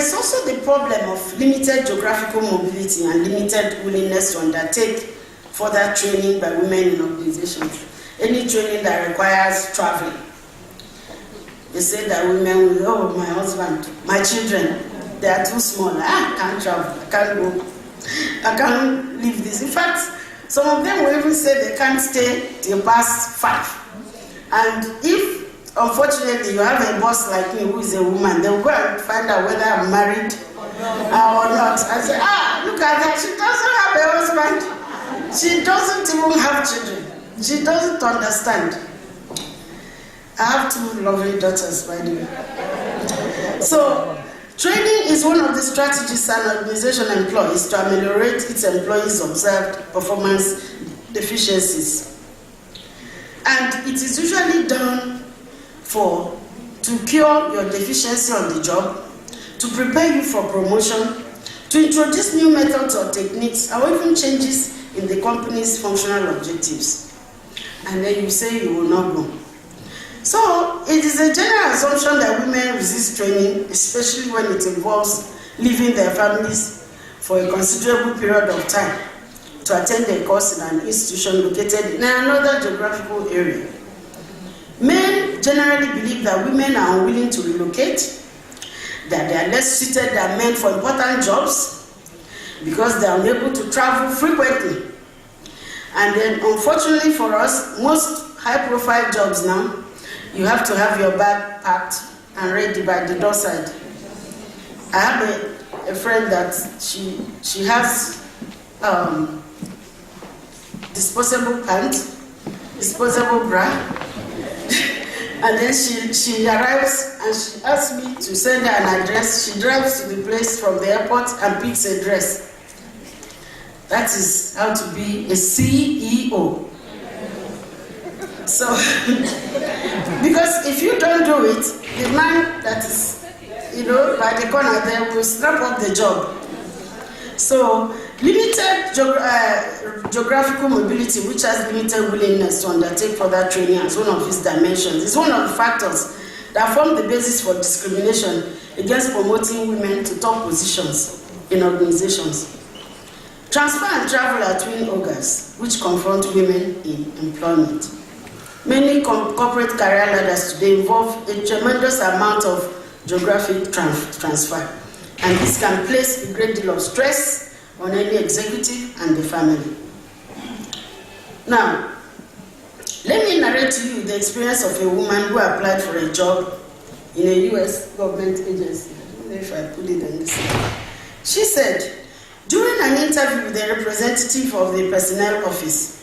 is also the problem of limited geographical mobility and limited willingness to undertake further training by women in organizations. Any training that requires traveling. They say that women will, oh, my husband, my children, they are too small. I can't travel, I can't go, I can't leave this. In fact, some of them will even say they can't stay till past 5. And if, unfortunately, you have a boss like me who is a woman, they'll go and find out whether I'm married or not. I say, look at that, she doesn't have a husband. She doesn't even have children. She doesn't understand. I have 2 lovely daughters, by the way. So, training is one of the strategies an organization employs to ameliorate its employees' observed performance deficiencies. And it is usually done to cure your deficiency on the job, to prepare you for promotion, to introduce new methods or techniques, or even changes in the company's functional objectives. And then you say you will not go. So, it is a general assumption that women resist training, especially when it involves leaving their families for a considerable period of time to attend a course in an institution located in another geographical area. Men generally believe that women are unwilling to relocate, that they are less suited than men for important jobs because they are unable to travel frequently. And then, unfortunately for us, most high-profile jobs now, you have to have your bag packed and ready by the doorside. I have a friend that she has disposable pants, disposable bra, and then she arrives and she asks me to send her an address. She drives to the place from the airport and picks a dress. That is how to be a CEO. So, because if you don't do it, the man that is, by the corner there will snap up the job. So, limited geographical mobility, which has limited willingness to undertake further training as one of its dimensions, is one of the factors that form the basis for discrimination against promoting women to top positions in organizations. Transfer and travel are twin ogres, which confront women in employment. Many corporate career ladders today involve a tremendous amount of geographic transfer, and this can place a great deal of stress on any executive and the family. Now, let me narrate to you the experience of a woman who applied for a job in a U.S. government agency. I don't know if I put it on this slide. She said, during an interview with a representative of the personnel office,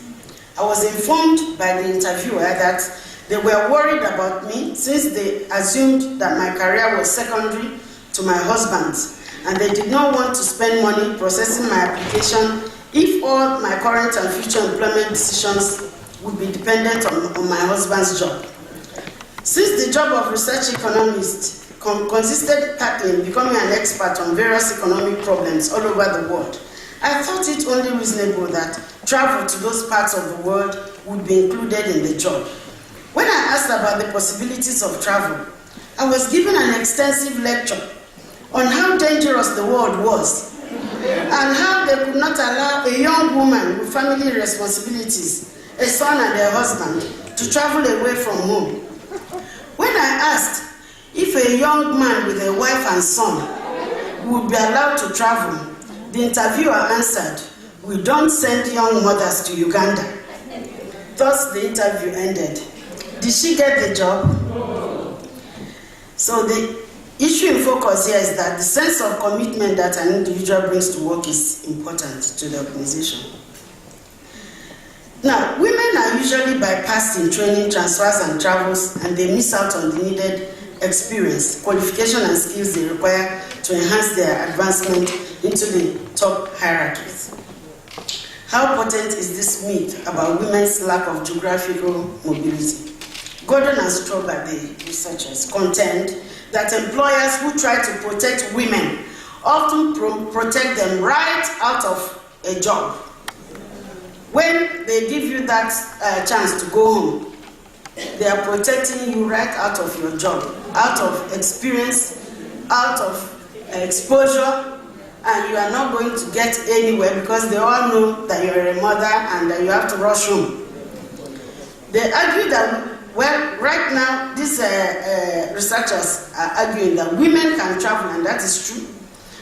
I was informed by the interviewer that they were worried about me since they assumed that my career was secondary to my husband's, and they did not want to spend money processing my application if all my current and future employment decisions would be dependent on my husband's job. Since the job of research economist consisted partly in becoming an expert on various economic problems all over the world, I thought it only reasonable that travel to those parts of the world would be included in the job. When I asked about the possibilities of travel, I was given an extensive lecture on how dangerous the world was and how they could not allow a young woman with family responsibilities, a son and a husband, to travel away from home. When I asked if a young man with a wife and son would be allowed to travel, the interviewer answered, "We don't send young mothers to Uganda." Thus, the interview ended. Did she get the job? So the issue in focus here is that the sense of commitment that an individual brings to work is important to the organization. Now, women are usually bypassed in training, transfers, and travels, and they miss out on the needed experience, qualification, and skills they require to enhance their advancement into the top hierarchies. How potent is this myth about women's lack of geographical mobility? Gordon and Strober, the researchers, contend that employers who try to protect women often protect them right out of a job. When they give you that chance to go home, they are protecting you right out of your job, out of experience, out of exposure, and you are not going to get anywhere because they all know that you are a mother and that you have to rush home. They argue that, well, right now, these researchers are arguing that women can travel, and that is true.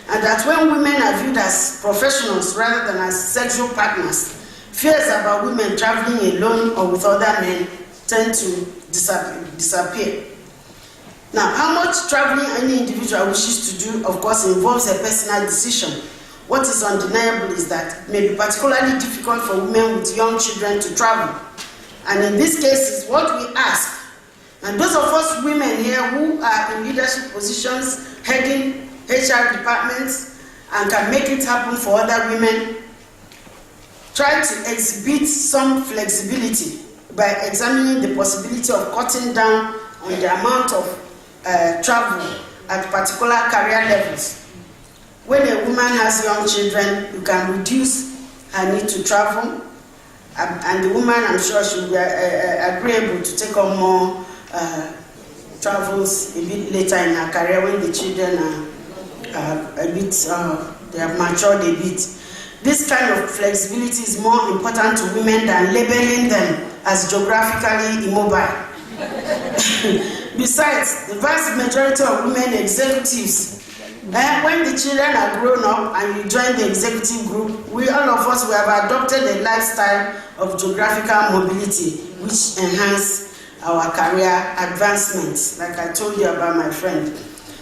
And that when women are viewed as professionals rather than as sexual partners, fears about women traveling alone or with other men tend to disappear. Now, how much traveling any individual wishes to do, of course, involves a personal decision. What is undeniable is that it may be particularly difficult for women with young children to travel. And in this case, is what we ask. And those of us women here who are in leadership positions, heading HR departments, and can make it happen for other women, try to exhibit some flexibility by examining the possibility of cutting down on the amount of travel at particular career levels. When a woman has young children, you can reduce her need to travel, and the woman, I'm sure, should be agreeable to take on more travels a bit later in her career when the children are a bit, they have matured a bit. This kind of flexibility is more important to women than labeling them as geographically immobile. Besides, the vast majority of women executives, when the children are grown up and you join the executive group, all of us, we have adopted a lifestyle of geographical mobility, which enhance our career advancements, like I told you about my friend.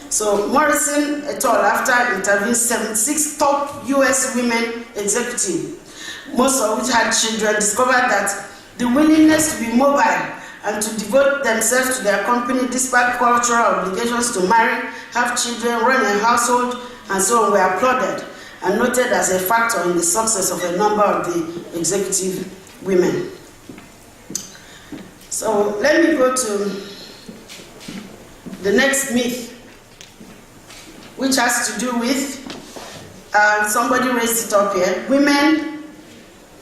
So Morrison et al., after interviewing 76 top US women executives, most of which had children, discovered that the willingness to be mobile and to devote themselves to their company despite cultural obligations to marry, have children, run a household, and so on were applauded and noted as a factor in the success of a number of the executive women. So let me go to the next myth, which has to do with, somebody raised it up here, women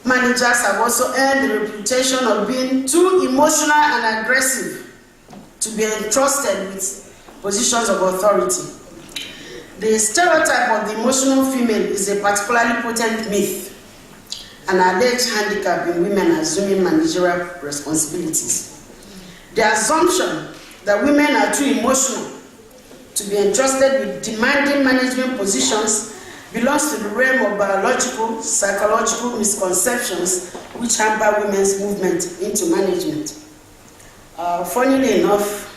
managers have also earned the reputation of being too emotional and aggressive to be entrusted with positions of authority. The stereotype of the emotional female is a particularly potent myth, an alleged handicap in women assuming managerial responsibilities. The assumption that women are too emotional to be entrusted with demanding management positions belongs to the realm of biological, psychological misconceptions which hamper women's movement into management. Funnily enough,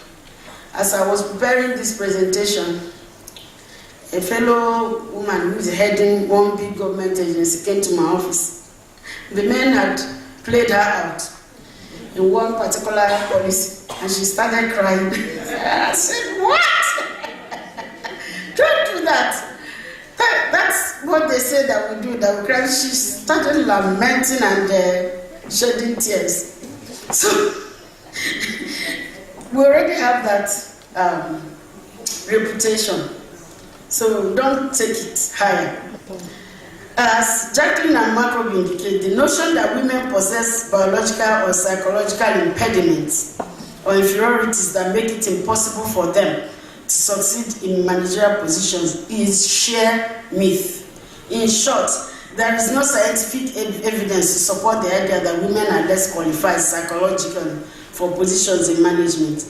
as I was preparing this presentation, a fellow woman who is heading one big government agency came to my office. The men had played her out in one particular policy, and she started crying. I said, "What? Don't do that." That's what they say that we do, that we cry. She started lamenting and shedding tears. So we already have that reputation. So don't take it higher. As Jacqueline and Markov indicate, the notion that women possess biological or psychological impediments or inferiorities that make it impossible for them to succeed in managerial positions is sheer myth. In short, there is no scientific evidence to support the idea that women are less qualified psychologically for positions in management.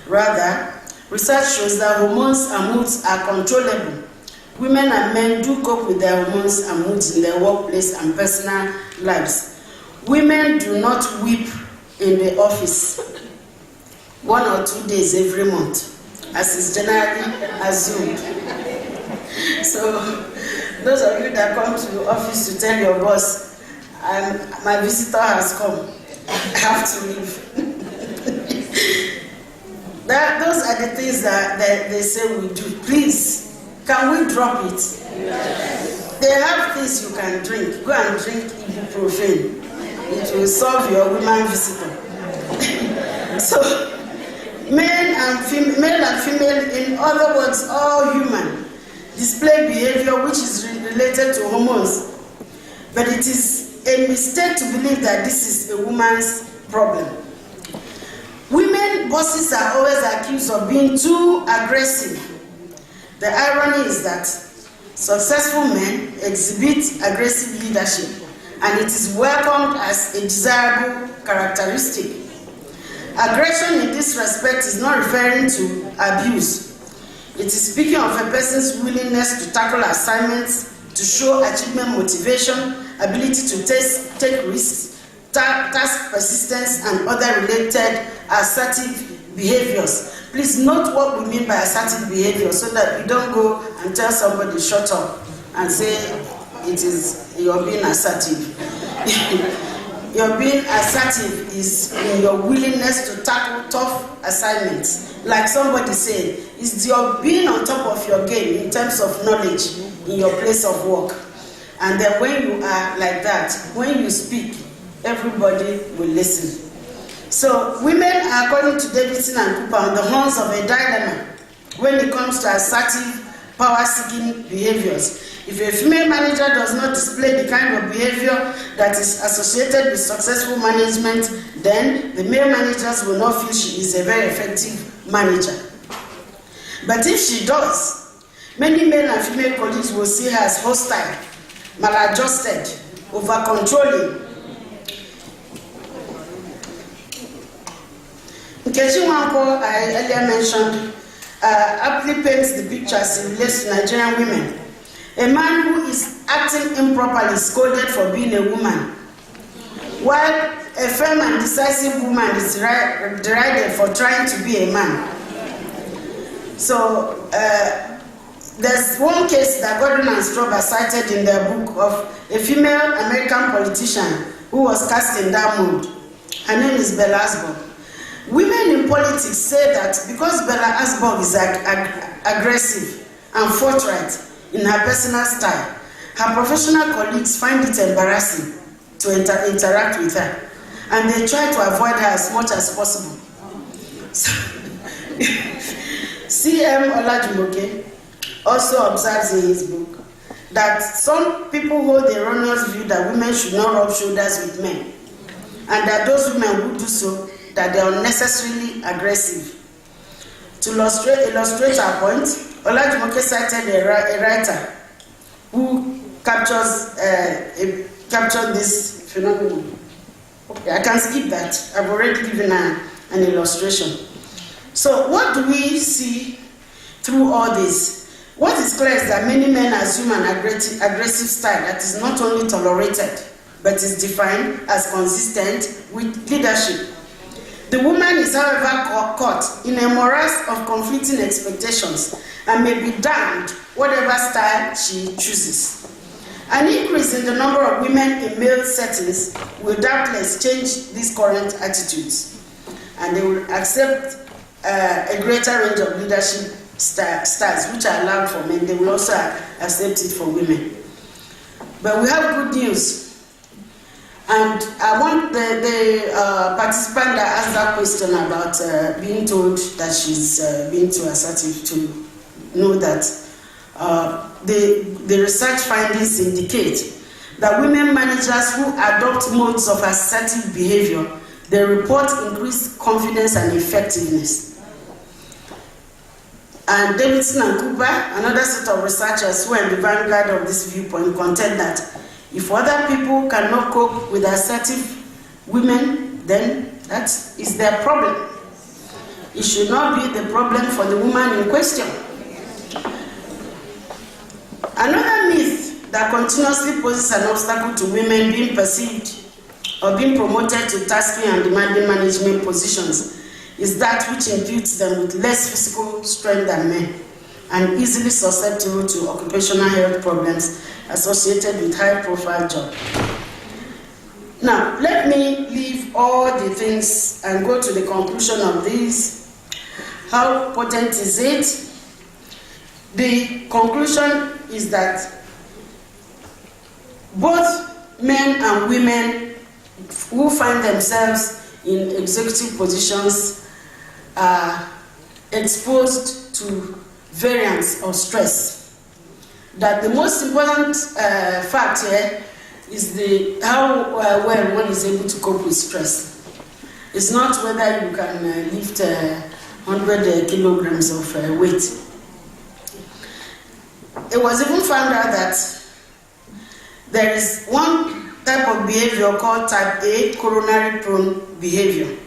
Rather, research shows that hormones and moods are controllable. Women and men do cope with their hormones and moods in their workplace and personal lives. Women do not weep in the office 1 or 2 days every month, as is generally assumed. So, those of you that come to the office to tell your boss, my visitor has come, I have to leave. Those are the things that they say we do. Please, can we drop it? Yes. They have things you can drink. Go and drink ibuprofen. It will solve your woman visitor. So, male and female, in other words, all human, display behavior which is related to hormones. But it is a mistake to believe that this is a woman's problem. Women bosses are always accused of being too aggressive. The irony is that successful men exhibit aggressive leadership, and it is welcomed as a desirable characteristic. Aggression in this respect is not referring to abuse. It is speaking of a person's willingness to tackle assignments, to show achievement motivation, ability to take risks, task persistence, and other related assertive behaviors. Please note what we mean by assertive behavior so that you don't go and tell somebody shut up and say you're being assertive. Your being assertive is in your willingness to tackle tough assignments. Like somebody said, it's your being on top of your game in terms of knowledge in your place of work. And then when you are like that, when you speak, everybody will listen. So women are, according to Davidson and Cooper, on the horns of a dilemma when it comes to assertive, power-seeking behaviors. If a female manager does not display the kind of behavior that is associated with successful management, then the male managers will not feel she is a very effective manager. But if she does, many male and female colleagues will see her as hostile, maladjusted, over-controlling. Nkechi Nwankwo, I earlier mentioned, aptly paints the picture as it relates to Nigerian women. A man who is acting improperly is scolded for being a woman, while a firm and decisive woman is derided for trying to be a man. So there's one case that Gordon and Strober cited in their book of a female American politician who was cast in that mood. Her name is Bella Asbog. Women in politics say that because Bella Asbog is aggressive and forthright in her personal style, her professional colleagues find it embarrassing to interact with her, and they try to avoid her as much as possible. So, C.M. Olajumoke also observes in his book that some people hold the erroneous view that women should not rub shoulders with men, and that those women who do so, that they are unnecessarily aggressive. To illustrate our point, Olajumoke cited a writer who captured this phenomenon. Okay, I can skip that. I've already given an illustration. So what do we see through all this? What is clear is that many men assume an aggressive style that is not only tolerated, but is defined as consistent with leadership. The woman is, however, caught in a morass of conflicting expectations and may be damned whatever style she chooses. An increase in the number of women in male settings will doubtless change these current attitudes, and they will accept a greater range of leadership styles which are allowed for men. They will also accept it for women. But we have good news. And I want the participant that asked that question about being told that she's being too assertive to know that the research findings indicate that women managers who adopt modes of assertive behavior, they report increased confidence and effectiveness. And Davidson and Cooper, another set of researchers who are in the vanguard of this viewpoint, contend that if other people cannot cope with assertive women, then that is their problem. It should not be the problem for the woman in question. Another myth that continuously poses an obstacle to women being perceived or being promoted to tasking and demanding management positions is that which imputes them with less physical strength than men and easily susceptible to occupational health problems associated with high-profile jobs. Now, let me leave all the things and go to the conclusion of this. How potent is it? The conclusion is that both men and women who find themselves in executive positions are exposed to variants of stress. That the most important fact here is how well one is able to cope with stress. It's not whether you can lift 100 kilograms of weight. it was even found out that there is one type of behavior called type A, coronary prone behavior.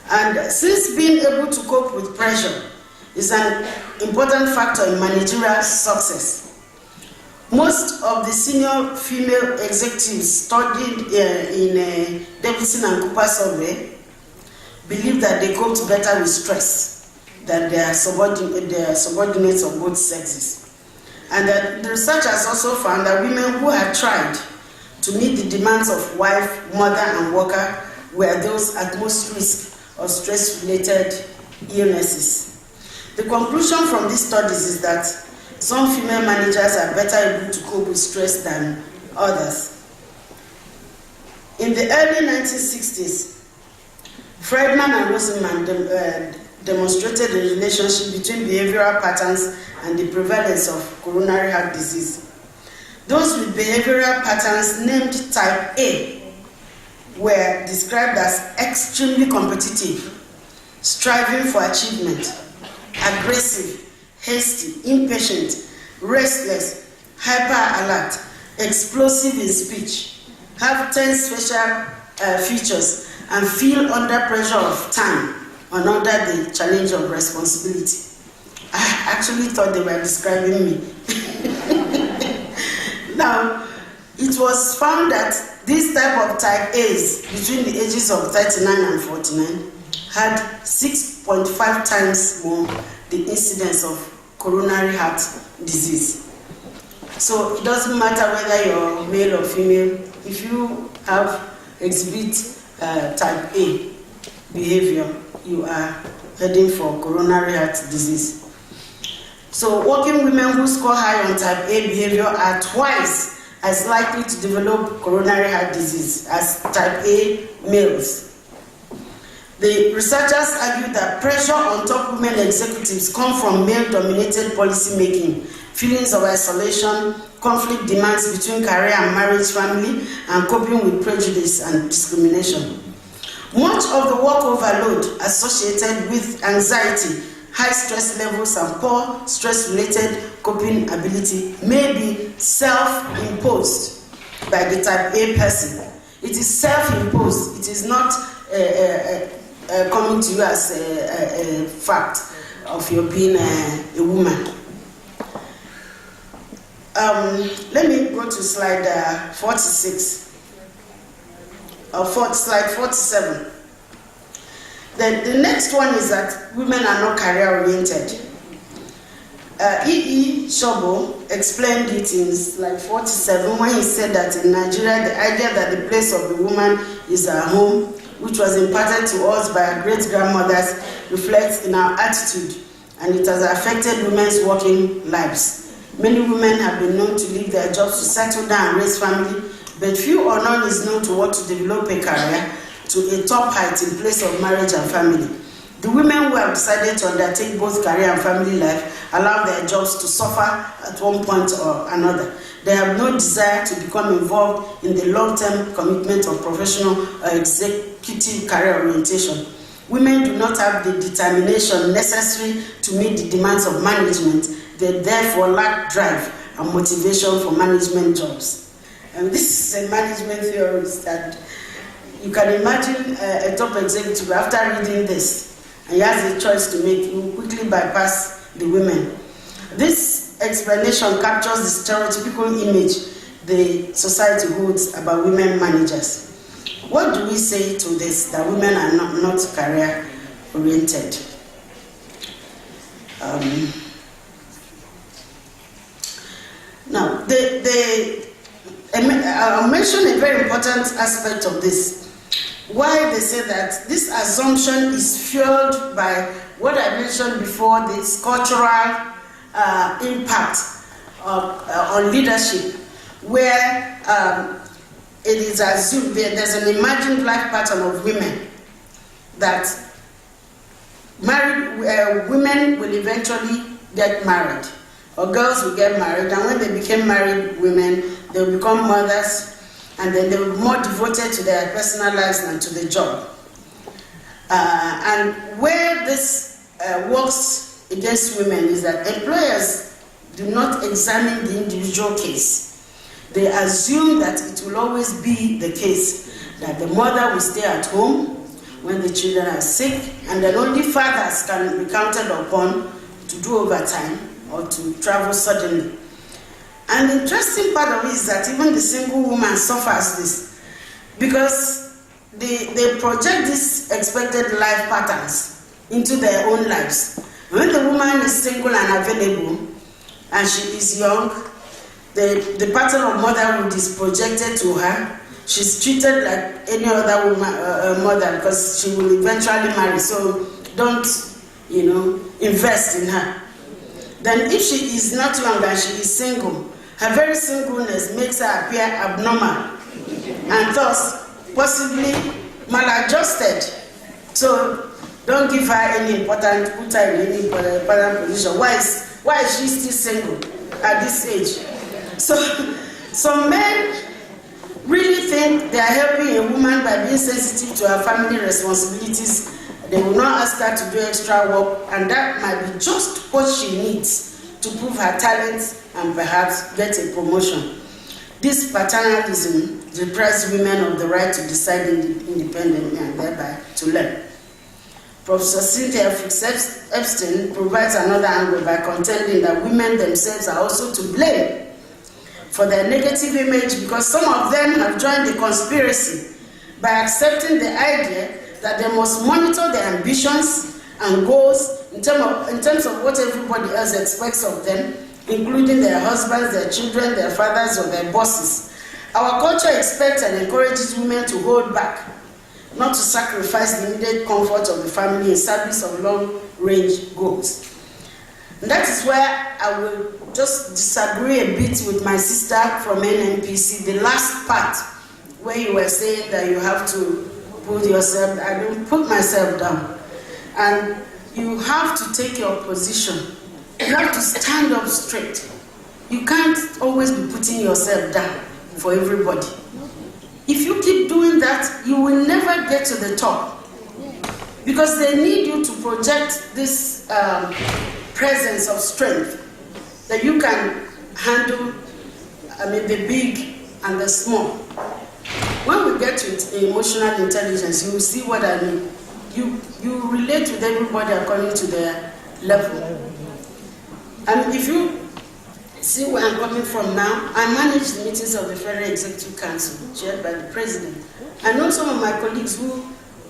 And since being able to cope with pressure is an important factor in managerial success, most of the senior female executives studied in Davidson and Cooper survey believe that they coped better with stress than their subordinates of both sexes. And that the research has also found that women who had tried to meet the demands of wife, mother, and worker were those at most risk of stress-related illnesses. The conclusion from these studies is that some female managers are better able to cope with stress than others. In the early 1960s, Friedman and Rosenman demonstrated a relationship between behavioral patterns and the prevalence of coronary heart disease. Those with behavioral patterns named type A were described as extremely competitive, striving for achievement, aggressive, hasty, impatient, restless, hyper-alert, explosive in speech, have 10 special features, and feel under pressure of time and under the challenge of responsibility. I actually thought they were describing me. Now, it was found that this type of type A's between the ages of 39 and 49 had 6.5 times more the incidence of coronary heart disease. So it doesn't matter whether you're male or female, if you exhibit type A behavior, you are heading for coronary heart disease. So working women who score high on type A behavior are twice as likely to develop coronary heart disease as type A males. The researchers argue that pressure on top women executives come from male-dominated policy making, feelings of isolation, conflict demands between career and marriage, family, and coping with prejudice and discrimination. Much of the work overload associated with anxiety, high stress levels, and poor stress-related coping ability may be self-imposed by the type A person. It is self-imposed. It is not coming to you as a fact of your being a woman. Let me go to slide 46. Slide 47. The next one is that women are not career-oriented. Shobo explained it in slide 47 when he said that in Nigeria, the idea that the place of the woman is her home, which was imparted to us by our great-grandmothers, reflects in our attitude, and it has affected women's working lives. Many women have been known to leave their jobs to settle down and raise family, but few or none is known to want to develop a career to a top height in place of marriage and family. The women who have decided to undertake both career and family life allow their jobs to suffer at one point or another. They have no desire to become involved in the long-term commitment of professional or executive career orientation. Women do not have the determination necessary to meet the demands of management. They therefore lack drive and motivation for management jobs. And this is a management theorist that you can imagine a top executive after reading this, and he has a choice to make. He will quickly bypass the women. This explanation captures the stereotypical image the society holds about women managers. What do we say to this, that women are not career-oriented? Now, I'll mention a very important aspect of this. Why they say that this assumption is fueled by what I mentioned before, this cultural impact on leadership, where it is assumed there's an imagined life pattern of women that married women will eventually get married, or girls will get married, and when they became married women, they will become mothers, and then they will be more devoted to their personal lives than to the job. And where this works against women is that employers do not examine the individual case. They assume that it will always be the case that the mother will stay at home when the children are sick, and that only fathers can be counted upon to do overtime or to travel suddenly. And the interesting part of it is that even the single woman suffers this, because they project these expected life patterns into their own lives. When the woman is single and available, and she is young, the pattern of motherhood is projected to her. She's treated like any other woman, mother, because she will eventually marry. So don't, invest in her. Then if she is not young and she is single, her very singleness makes her appear abnormal and thus possibly maladjusted. So don't give her any important, put her in any important position. Why is she still single at this age? So some men really think they are helping a woman by being sensitive to her family responsibilities. They will not ask her to do extra work, and that might be just what she needs to prove her talents and perhaps get a promotion. This paternalism deprives women of the right to decide independently and thereby to learn. Professor Cynthia Epstein provides another angle by contending that women themselves are also to blame for their negative image, because some of them have joined the conspiracy by accepting the idea that they must monitor their ambitions and goals in terms of what everybody else expects of them, including their husbands, their children, their fathers, or their bosses. Our culture expects and encourages women to hold back, not to sacrifice the immediate comfort of the family in service of long-range goals. And that is where I will just disagree a bit with my sister from NNPC, the last part where you were saying that you have to put yourself, I don't put myself down. And you have to take your position. You have to stand up straight. You can't always be putting yourself down for everybody. If you keep doing that, you will never get to the top, because they need you to project this presence of strength that you can handle, the big and the small. When we get to emotional intelligence, you will see what I mean. You relate with everybody according to their level. And if you see where I'm coming from now, I manage the meetings of the Federal Executive Council, chaired by the President. I know some of my colleagues who,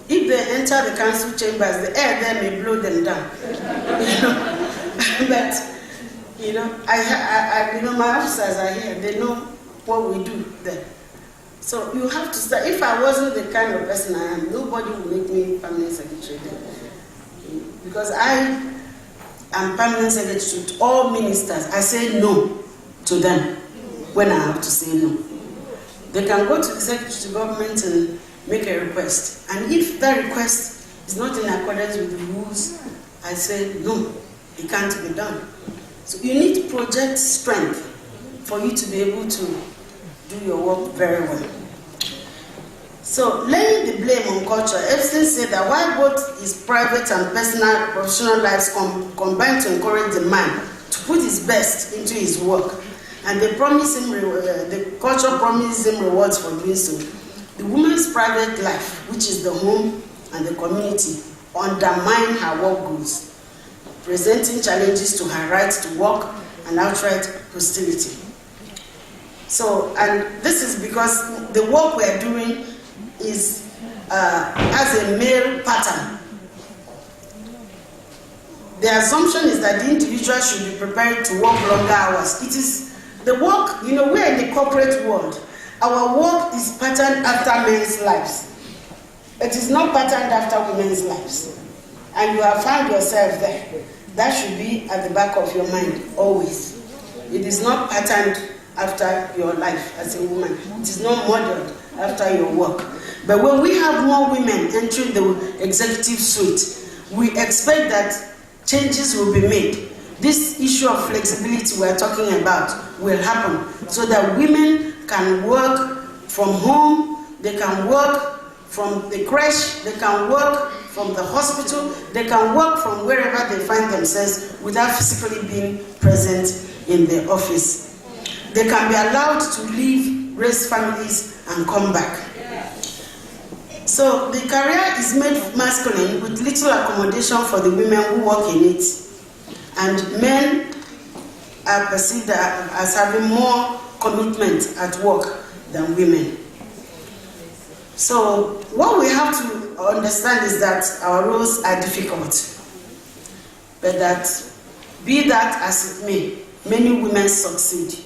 if they enter the council chambers, the air there may blow them down. But my officers are here. They know what we do there. So you have to start. If I wasn't the kind of person I am, nobody would make me permanent secretary there. Because I am permanent secretary to all ministers. I say no to them when I have to say no. They can go to the secretary to government and make a request. And if that request is not in accordance with the rules, I say no, it can't be done. So you need to project strength for you to be able to do your work very well. So laying the blame on culture, Epstein said that while both his private and personal professional lives combine to encourage the man to put his best into his work, and they promise him the culture promises him rewards for doing so, the woman's private life, which is the home and the community, undermine her work goals, presenting challenges to her right to work and outright hostility. So, and this is because the work we are doing has a male pattern. The assumption is that the individual should be prepared to work longer hours. It is the work, we're in the corporate world. Our work is patterned after men's lives. It is not patterned after women's lives. And you have found yourself there. That should be at the back of your mind, always. It is not patterned after your life as a woman. It is not modeled after your work. But when we have more women entering the executive suite, we expect that changes will be made. This issue of flexibility we're talking about will happen so that women can work from home, they can work from the creche, they can work from the hospital, they can work from wherever they find themselves without physically being present in the office. They can be allowed to leave, raise families, and come back. So the career is made masculine with little accommodation for the women who work in it. And men are perceived as having more commitment at work than women. So what we have to understand is that our roles are difficult. But that, be that as it may, many women succeed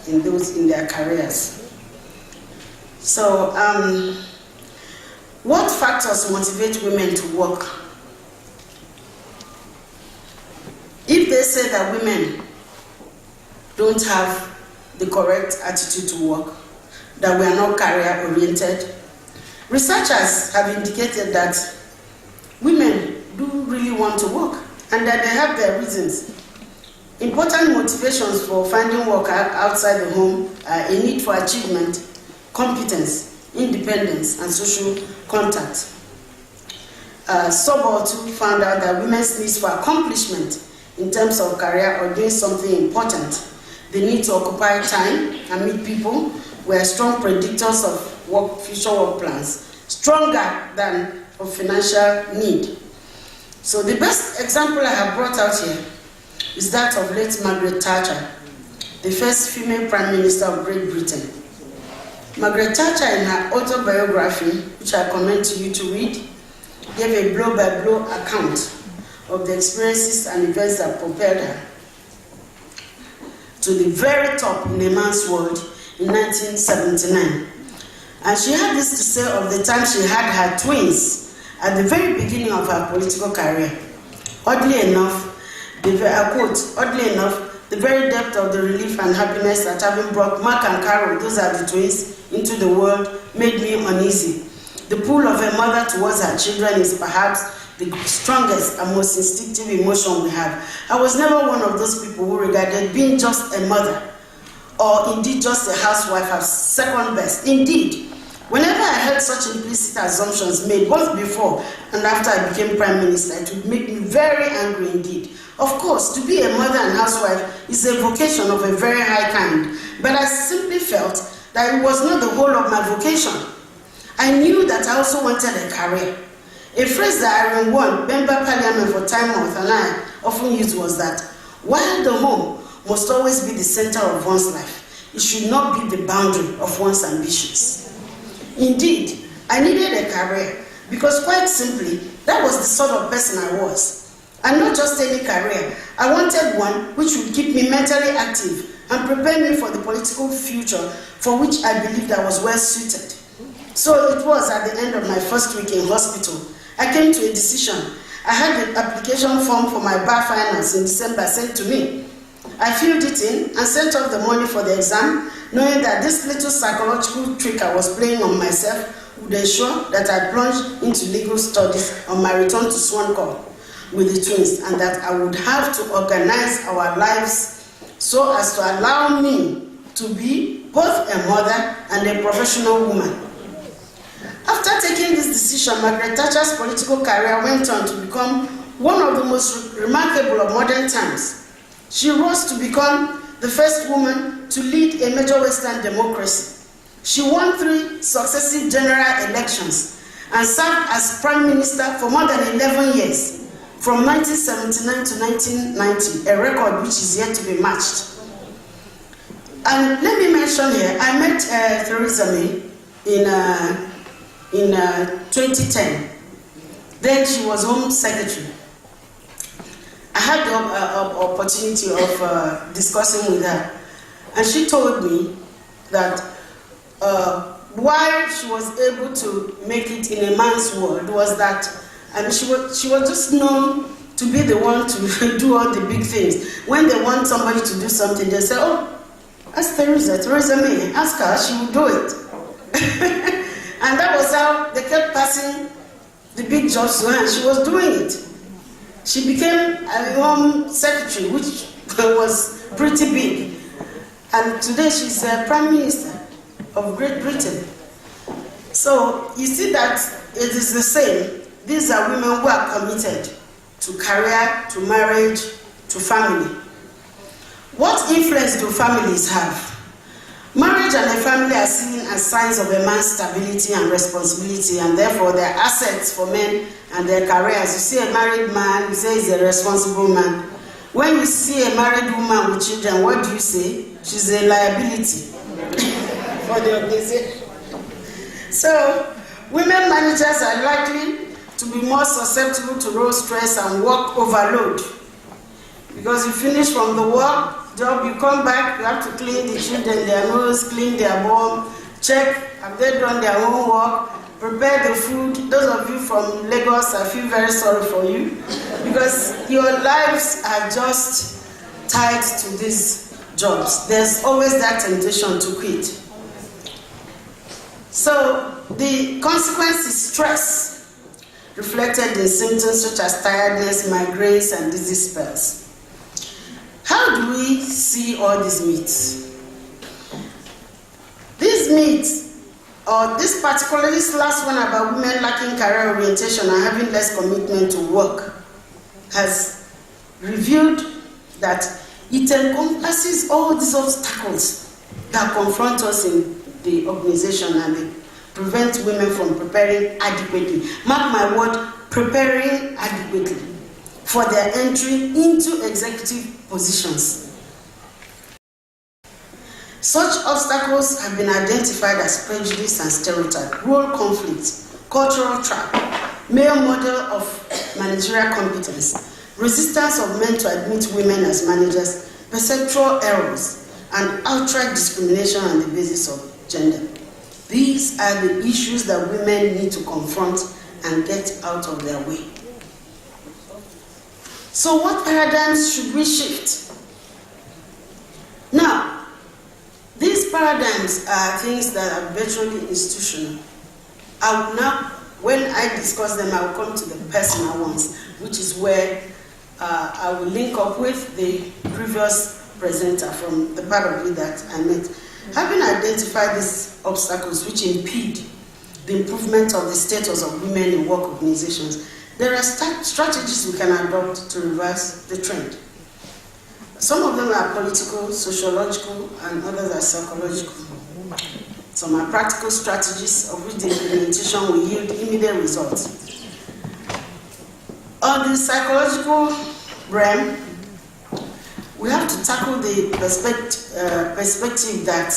in their careers. So, what factors motivate women to work? If they say that women don't have the correct attitude to work, that we are not career-oriented, researchers have indicated that women do really want to work and that they have their reasons. Important motivations for finding work outside the home are a need for achievement, competence, independence, and social contact. Sub or two found out that women's needs for accomplishment in terms of career or doing something important, the need to occupy time and meet people, were strong predictors of future work plans, stronger than of financial need. So the best example I have brought out here is that of late Margaret Thatcher, the first female Prime Minister of Great Britain. Margaret Thatcher, in her autobiography, which I commend to you to read, gave a blow-by-blow account of the experiences and events that propelled her to the very top in a man's world in 1979. And she had this to say of the time she had her twins at the very beginning of her political career. Oddly enough, I quote, oddly enough, the very depth of the relief and happiness that having brought Mark and Carol, those are the twins, into the world made me uneasy. The pull of a mother towards her children is perhaps the strongest and most instinctive emotion we have. I was never one of those people who regarded being just a mother or indeed just a housewife as second best. Indeed, whenever I heard such implicit assumptions made both before and after I became Prime Minister, it would make me very angry indeed. Of course, to be a mother and housewife is a vocation of a very high kind, but I simply felt that it was not the whole of my vocation. I knew that I also wanted a career. A phrase that Irene Won, Member Parliament for Tynemouth, and I often used was that while the home must always be the center of one's life, it should not be the boundary of one's ambitions. Indeed, I needed a career because quite simply, that was the sort of person I was. And not just any career. I wanted one which would keep me mentally active and prepare me for the political future for which I believed I was well suited. So it was at the end of my first week in hospital, I came to a decision. I had the application form for my Barr finals in December sent to me. I filled it in and sent off the money for the exam, knowing that this little psychological trick I was playing on myself would ensure that I plunged into legal studies on my return to Swancor with the twins, and that I would have to organize our lives so as to allow me to be both a mother and a professional woman. After taking this decision, Margaret Thatcher's political career went on to become one of the most remarkable of modern times. She rose to become the first woman to lead a major Western democracy. She won 3 successive general elections and served as Prime Minister for more than 11 years, from 1979 to 1990, a record which is yet to be matched. And let me mention here, I met Theresa May in 2010. Then she was Home Secretary. I had the opportunity of discussing with her, and she told me that why she was able to make it in a man's world was that she was just known to be the one to do all the big things. When they want somebody to do something, they say, oh, ask Theresa May, ask her, she will do it. And that was how they kept passing the big jobs to her, and she was doing it. She became a Home Secretary, which was pretty big. And today she's a Prime Minister of Great Britain. So you see that it is the same. These are women who are committed to career, to marriage, to family. What influence do families have? Marriage and a family are seen as signs of a man's stability and responsibility, and therefore they are assets for men and their careers. You see a married man, you say he's a responsible man. When you see a married woman with children, what do you say? She's a liability for the organization. So, women managers are likely to be more susceptible to role stress and work overload. Because you finish from the work job, you come back, you have to clean the children, their nose, clean their bum, check, have they done their own work, prepare the food. Those of you from Lagos, I feel very sorry for you, because your lives are just tied to these jobs. There's always that temptation to quit. So the consequence is stress, reflected in symptoms such as tiredness, migraines, and dizzy spells. How do we see all these myths? These myths, or this last one about women lacking career orientation and having less commitment to work, has revealed that it encompasses all these obstacles that confront us in the organization and they prevent women from preparing adequately. Mark my word, preparing adequately for their entry into executive positions. Such obstacles have been identified as prejudice and stereotype, role conflict, cultural trap, male model of managerial competence, resistance of men to admit women as managers, perceptual errors, and outright discrimination on the basis of gender. These are the issues that women need to confront and get out of their way. So what paradigms should we shift? Now, these paradigms are things that are virtually institutional. When I discuss them, I will come to the personal ones, which is where I will link up with the previous presenter from the part of it that I met. Having identified these obstacles which impede the improvement of the status of women in work organizations, there are strategies we can adopt to reverse the trend. Some of them are political, sociological, and others are psychological. Some are practical strategies of which the implementation will yield immediate results. On the psychological realm, we have to tackle the perspective that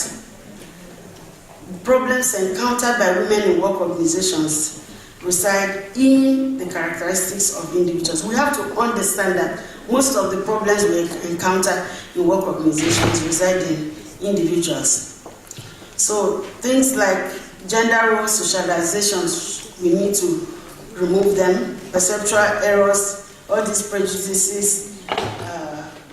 problems encountered by women in work organizations reside in the characteristics of individuals. We have to understand that most of the problems we encounter in work organizations reside in individuals. So things like gender role socializations, we need to remove them, perceptual errors, all these prejudices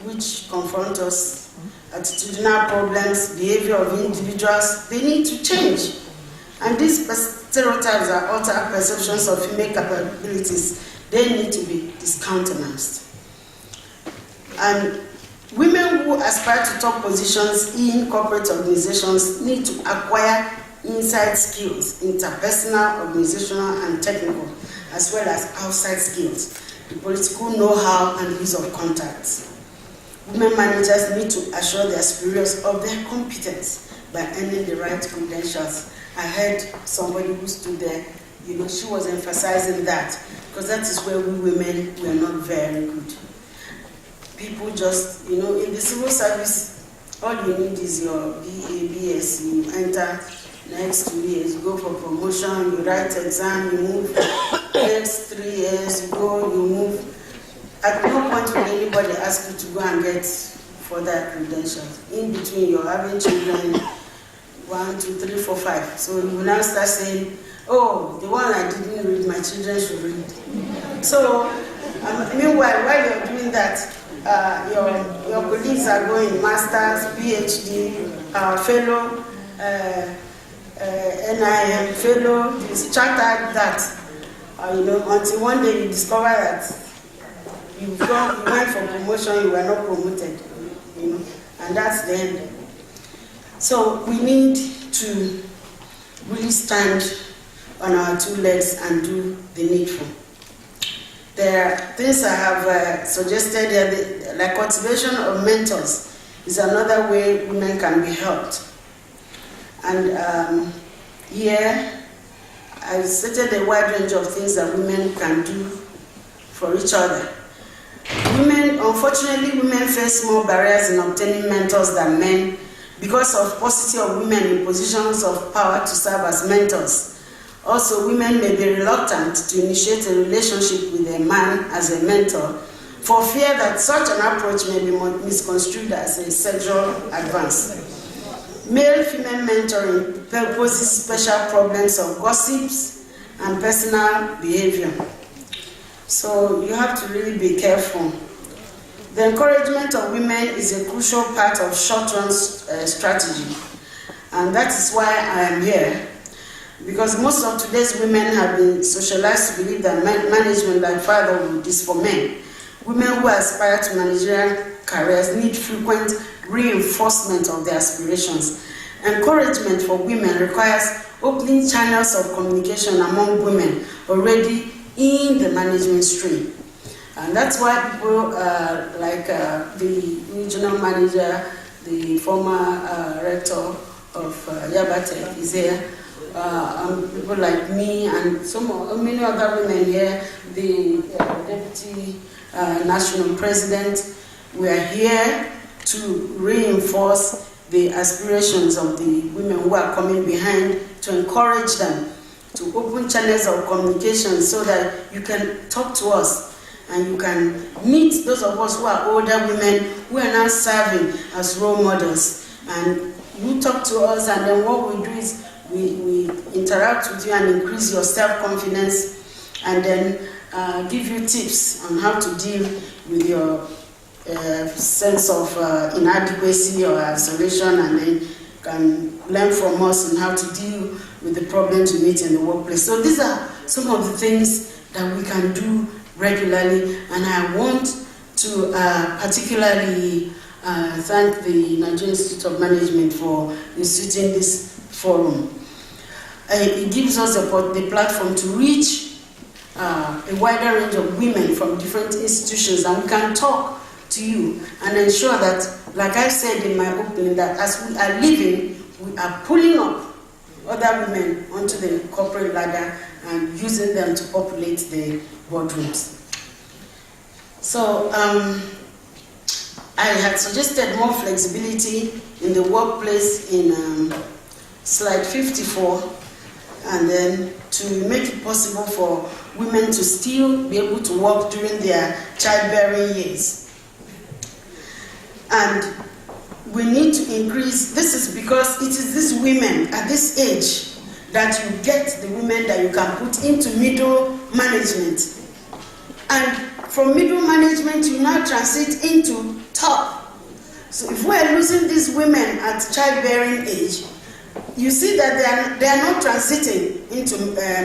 which confront us, attitudinal problems, behavior of individuals, they need to change. And these stereotypes are altered perceptions of female capabilities. They need to be discountenanced. And women who aspire to top positions in corporate organizations need to acquire inside skills, interpersonal, organizational, and technical, as well as outside skills, the political know-how and use of contacts. Women managers need to assure their superiors of their competence by earning the right credentials. I heard somebody who stood there, she was emphasizing that, because that is where we women were not very good. People just, in the civil service, all you need is your BA, BS, you enter, next 2 years, you go for promotion, you write exam, you move, next 3 years, you go, you move. At no point will anybody ask you to go and get further credentials. In between, you're having children, 1, 2, 3, 4, 5. So you will now start saying, oh, the one I didn't read, my children should read. So, meanwhile, while you're doing that, your colleagues are going masters, PhD, fellow, NIM, fellow, this chartered that, until one day you discover that you went for promotion, you were not promoted, and that's the end. So we need to really stand on our 2 legs and do the needful. There are things I have suggested here, like cultivation of mentors is another way women can be helped. And here, I stated a wide range of things that women can do for each other. Unfortunately, women face more barriers in obtaining mentors than men because of paucity of women in positions of power to serve as mentors. Also, women may be reluctant to initiate a relationship with a man as a mentor for fear that such an approach may be misconstrued as a sexual advance. Male-female mentoring poses special problems of gossips and personal behavior. So you have to really be careful. The encouragement of women is a crucial part of short-run strategy. And that is why I am here. Because most of today's women have been socialized to believe that management like fatherhood is for men. Women who aspire to managerial careers need frequent reinforcement of their aspirations. Encouragement for women requires opening channels of communication among women already in the management stream. And that's why people like the regional manager, the former rector of Yabate is here, people like me and many other women here, the deputy national president. We are here to reinforce the aspirations of the women who are coming behind, to encourage them, to open channels of communication so that you can talk to us and you can meet those of us who are older women who are now serving as role models. And you talk to us, and then what we do is we interact with you and increase your self-confidence, and then give you tips on how to deal with your sense of inadequacy or isolation, and then can learn from us on how to deal with the problems we meet in the workplace. So these are some of the things that we can do regularly, and I want to particularly thank the Nigerian Institute of Management for instituting this forum. It gives us the platform to reach a wider range of women from different institutions, and we can talk to you and ensure that, like I said in my opening, that as we are living, we are pulling up other women onto the corporate ladder and using them to populate the boardrooms. So I had suggested more flexibility in the workplace in slide 54, and then to make it possible for women to still be able to work during their childbearing years. And we need to increase, this is because it is these women at this age that you get the women that you can put into middle management. And from middle management, you now transit into top. So if we are losing these women at childbearing age, you see that they are not transiting into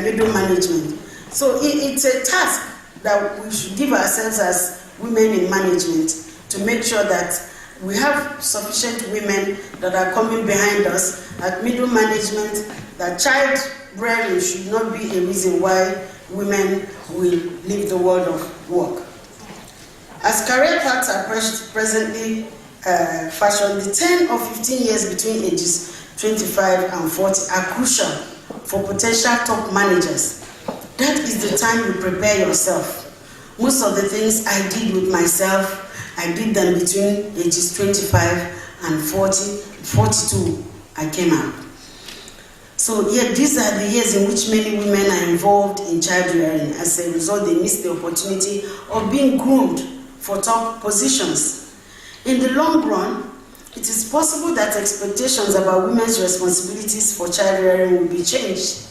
middle management. So it's a task that we should give ourselves as women in management to make sure that we have sufficient women that are coming behind us at middle management, that child rearing should not be a reason why women will leave the world of work. As career paths are presently fashioned, the 10 or 15 years between ages 25 and 40 are crucial for potential top managers. That is the time you prepare yourself. Most of the things I did with myself, I did them between ages 25 and 40, 42, I came out. So yeah, these are the years in which many women are involved in child rearing. As a result, they miss the opportunity of being groomed for top positions. In the long run, it is possible that expectations about women's responsibilities for child rearing will be changed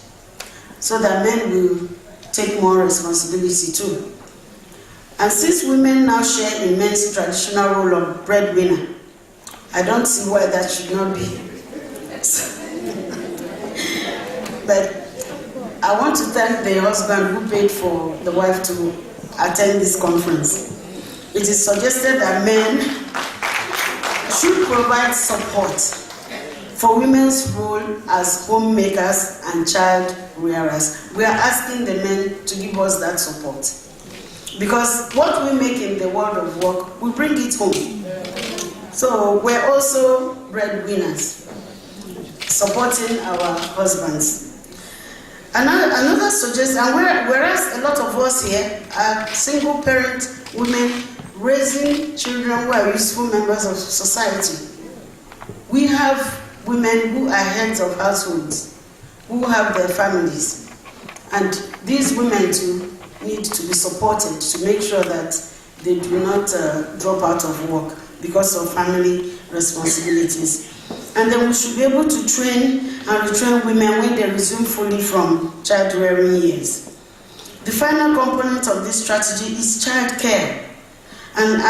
so that men will take more responsibility too. And since women now share in men's traditional role of breadwinner, I don't see why that should not be. But I want to thank the husband who paid for the wife to attend this conference. It is suggested that men should provide support for women's role as homemakers and child rearers. We are asking the men to give us that support. Because what we make in the world of work, we bring it home. So we're also breadwinners, supporting our husbands. Another suggestion, and whereas a lot of us here are single parent women raising children who are useful members of society, we have women who are heads of households, who have their families, and these women too need to be supported to make sure that they do not drop out of work because of family responsibilities. And then we should be able to train and retrain women when they resume fully from child-rearing years. The final component of this strategy is childcare. And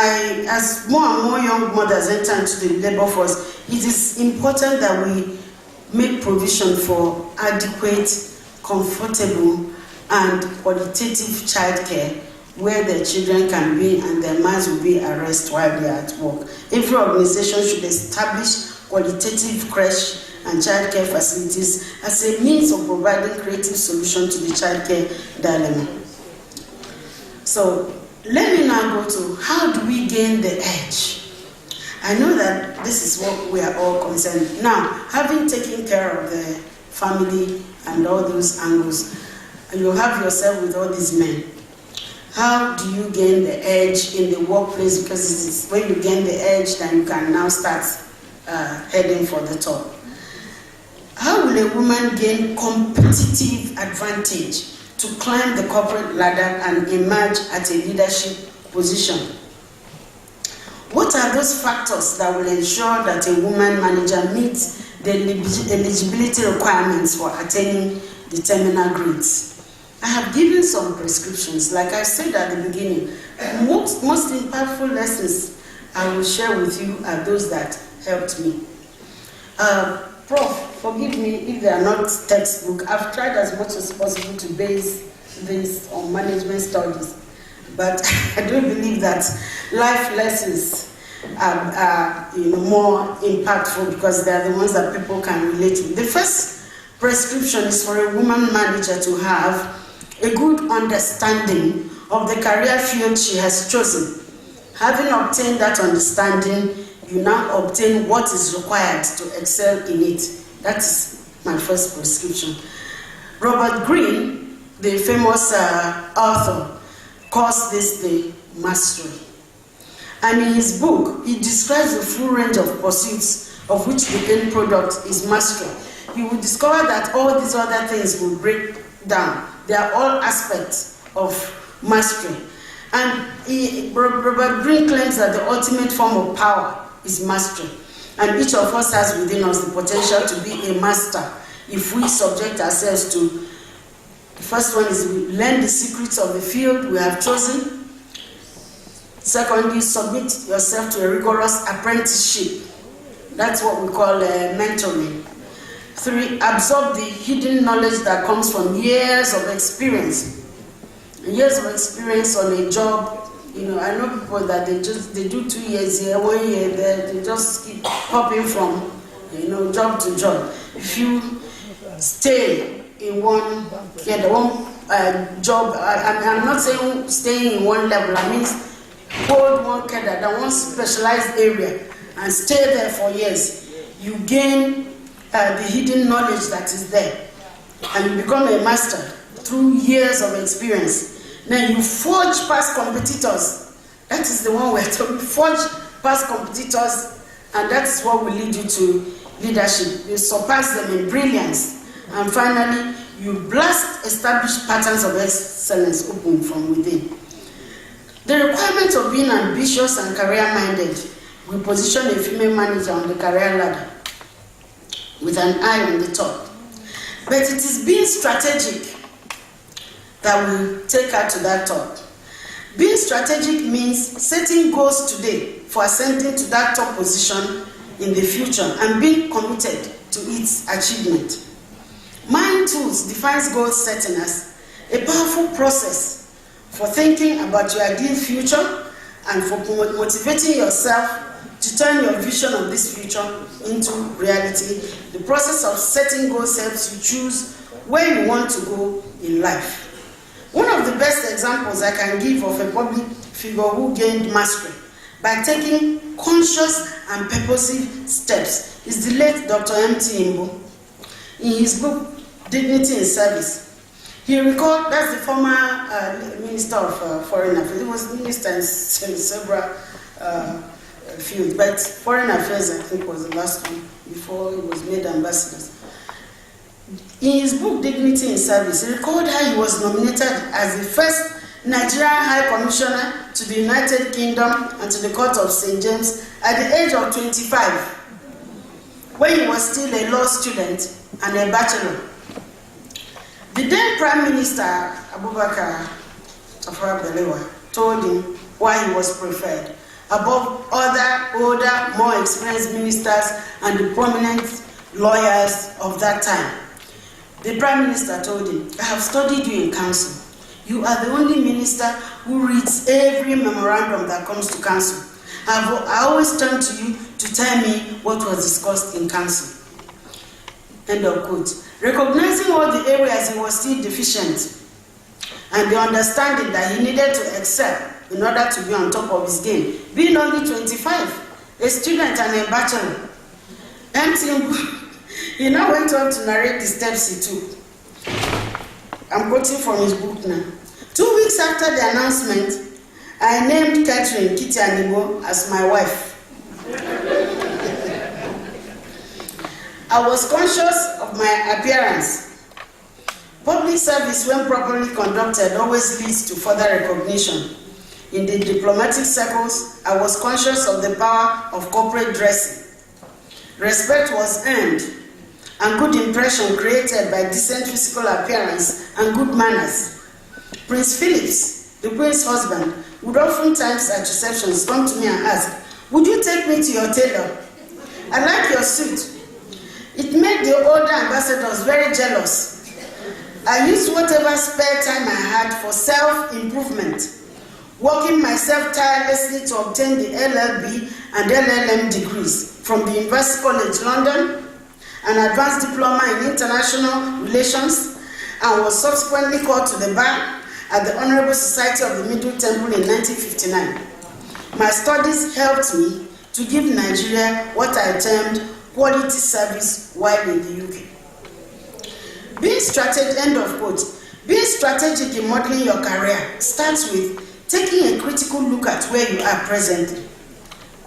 as more and more young mothers enter into the labor force, it is important that we make provision for adequate, comfortable, and qualitative childcare where their children can be and their minds will be at rest while they are at work. Every organization should establish qualitative creche and childcare facilities as a means of providing creative solution to the childcare dilemma. So let me now go to how do we gain the edge? I know that this is what we are all concerned. Now, having taken care of the family and all those angles, you have yourself with all these men. How do you gain the edge in the workplace? Because it is when you gain the edge, then you can now start heading for the top. How will a woman gain competitive advantage to climb the corporate ladder and emerge at a leadership position? What are those factors that will ensure that a woman manager meets the eligibility requirements for attaining the terminal grades? I have given some prescriptions. Like I said at the beginning, most impactful lessons I will share with you are those that helped me. Prof, forgive me if they are not textbook. I've tried as much as possible to base this on management studies, but I do believe that life lessons are more impactful because they are the ones that people can relate to. The first prescription is for a woman manager to have a good understanding of the career field she has chosen. Having obtained that understanding, you now obtain what is required to excel in it. That is my first prescription. Robert Greene, the famous author, calls this the mastery. And in his book, he describes the full range of pursuits of which the end product is mastery. You will discover that all these other things will break down. They are all aspects of mastery. And Robert Greene claims that the ultimate form of power is mastery. And each of us has within us the potential to be a master if we subject ourselves to. The first one is we learn the secrets of the field we have chosen. Secondly, submit yourself to a rigorous apprenticeship. That's what we call mentoring. 3, absorb the hidden knowledge that comes from years of experience. Years of experience on a job. I know people that they do 2 years here, 1 year there, they just keep hopping from job to job. If you stay in one job, I'm not saying staying in one level, I mean hold one cadre, that one specialized area, and stay there for years, you gain the hidden knowledge that is there, and you become a master through years of experience. Then you forge past competitors. That is the one we're talking. Forge past competitors, and that's what will lead you to leadership. You surpass them in brilliance, and finally, you blast established patterns of excellence open from within. The requirement of being ambitious and career-minded will position a female manager on the career ladder with an eye on the top. But it is being strategic that will take her to that top. Being strategic means setting goals today for ascending to that top position in the future and being committed to its achievement. Mind Tools defines goal setting as a powerful process for thinking about your ideal future and for motivating yourself to turn your vision of this future into reality. The process of setting goals helps you choose where you want to go in life. One of the best examples I can give of a public figure who gained mastery by taking conscious and purposive steps is the late Dr. M.T. Imbo. In his book, Dignity in Service, he recalled, that's the former Minister of Foreign Affairs. He was minister in several fields, but Foreign Affairs, I think, was the last one before he was made ambassador. In his book, Dignity in Service, he recalled how he was nominated as the first Nigerian High Commissioner to the United Kingdom and to the Court of St. James at the age of 25, when he was still a law student and a bachelor. The then Prime Minister, Abubakar told him why he was preferred above other older, more experienced ministers and the prominent lawyers of that time. The Prime Minister told him, I have studied you in council. You are the only minister who reads every memorandum that comes to council. I always turn to you to tell me what was discussed in council. End of quote. Recognizing all the areas he was still deficient and the understanding that he needed to excel in order to be on top of his game, being only 25, a student and a bachelor, he now went on to narrate the steps he took. I'm quoting from his book now. 2 weeks after the announcement, I named Catherine Kitty Anibo as my wife. I was conscious of my appearance. Public service, when properly conducted, always leads to further recognition. In the diplomatic circles, I was conscious of the power of corporate dressing. Respect was earned, and good impression created by decent physical appearance and good manners. Prince Phillips, the Queen's husband, would oftentimes at receptions come to me and ask, would you take me to your tailor? I like your suit. It made the older ambassadors very jealous. I used whatever spare time I had for self-improvement, working myself tirelessly to obtain the LLB and LLM degrees from the University College London, an advanced diploma in international relations, and was subsequently called to the bar at the Honorable Society of the Middle Temple in 1959. My studies helped me to give Nigeria what I termed quality service while in the UK. Being strategic, end of quote. Being strategic in modeling your career starts with taking a critical look at where you are presently,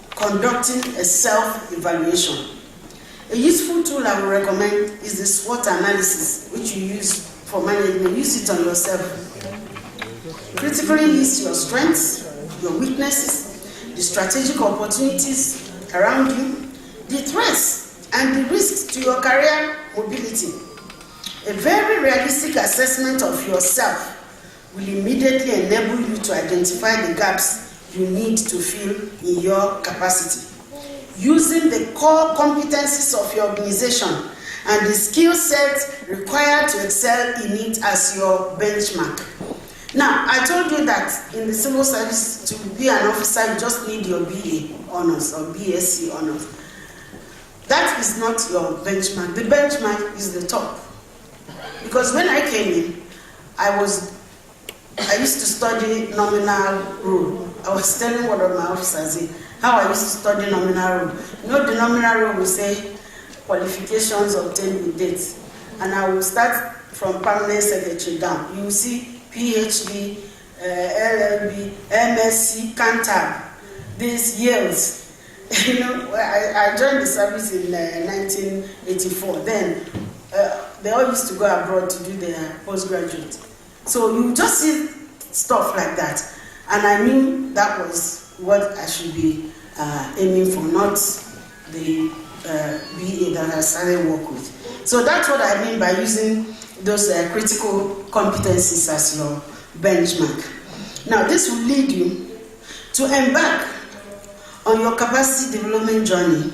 conducting a self-evaluation. A useful tool I would recommend is the SWOT analysis, which you use for management. Use it on yourself. Critically list your strengths, your weaknesses, the strategic opportunities around you, the threats and the risks to your career mobility. A very realistic assessment of yourself will immediately enable you to identify the gaps you need to fill in your capacity, using the core competencies of your organization and the skill set required to excel in it as your benchmark. Now, I told you that in the civil service, to be an officer, you just need your BA honors or BSc honors. That is not your benchmark. The benchmark is the top. Because when I came in, I used to study nominal rule. I was telling one of my officers how I used to study nominal rule. You know, the nominal rule will say qualifications obtained with dates. And I will start from permanent secretary down. You will see PhD, LLB, MSc, Cantab, these years. You know, I joined the service in 1984. Then they all used to go abroad to do their postgraduate. So you just see stuff like that. And I knew that was what I should be aiming for, not the BA that I started work with. So that's what I mean by using those critical competencies as your benchmark. Now, this will lead you to embark on your capacity development journey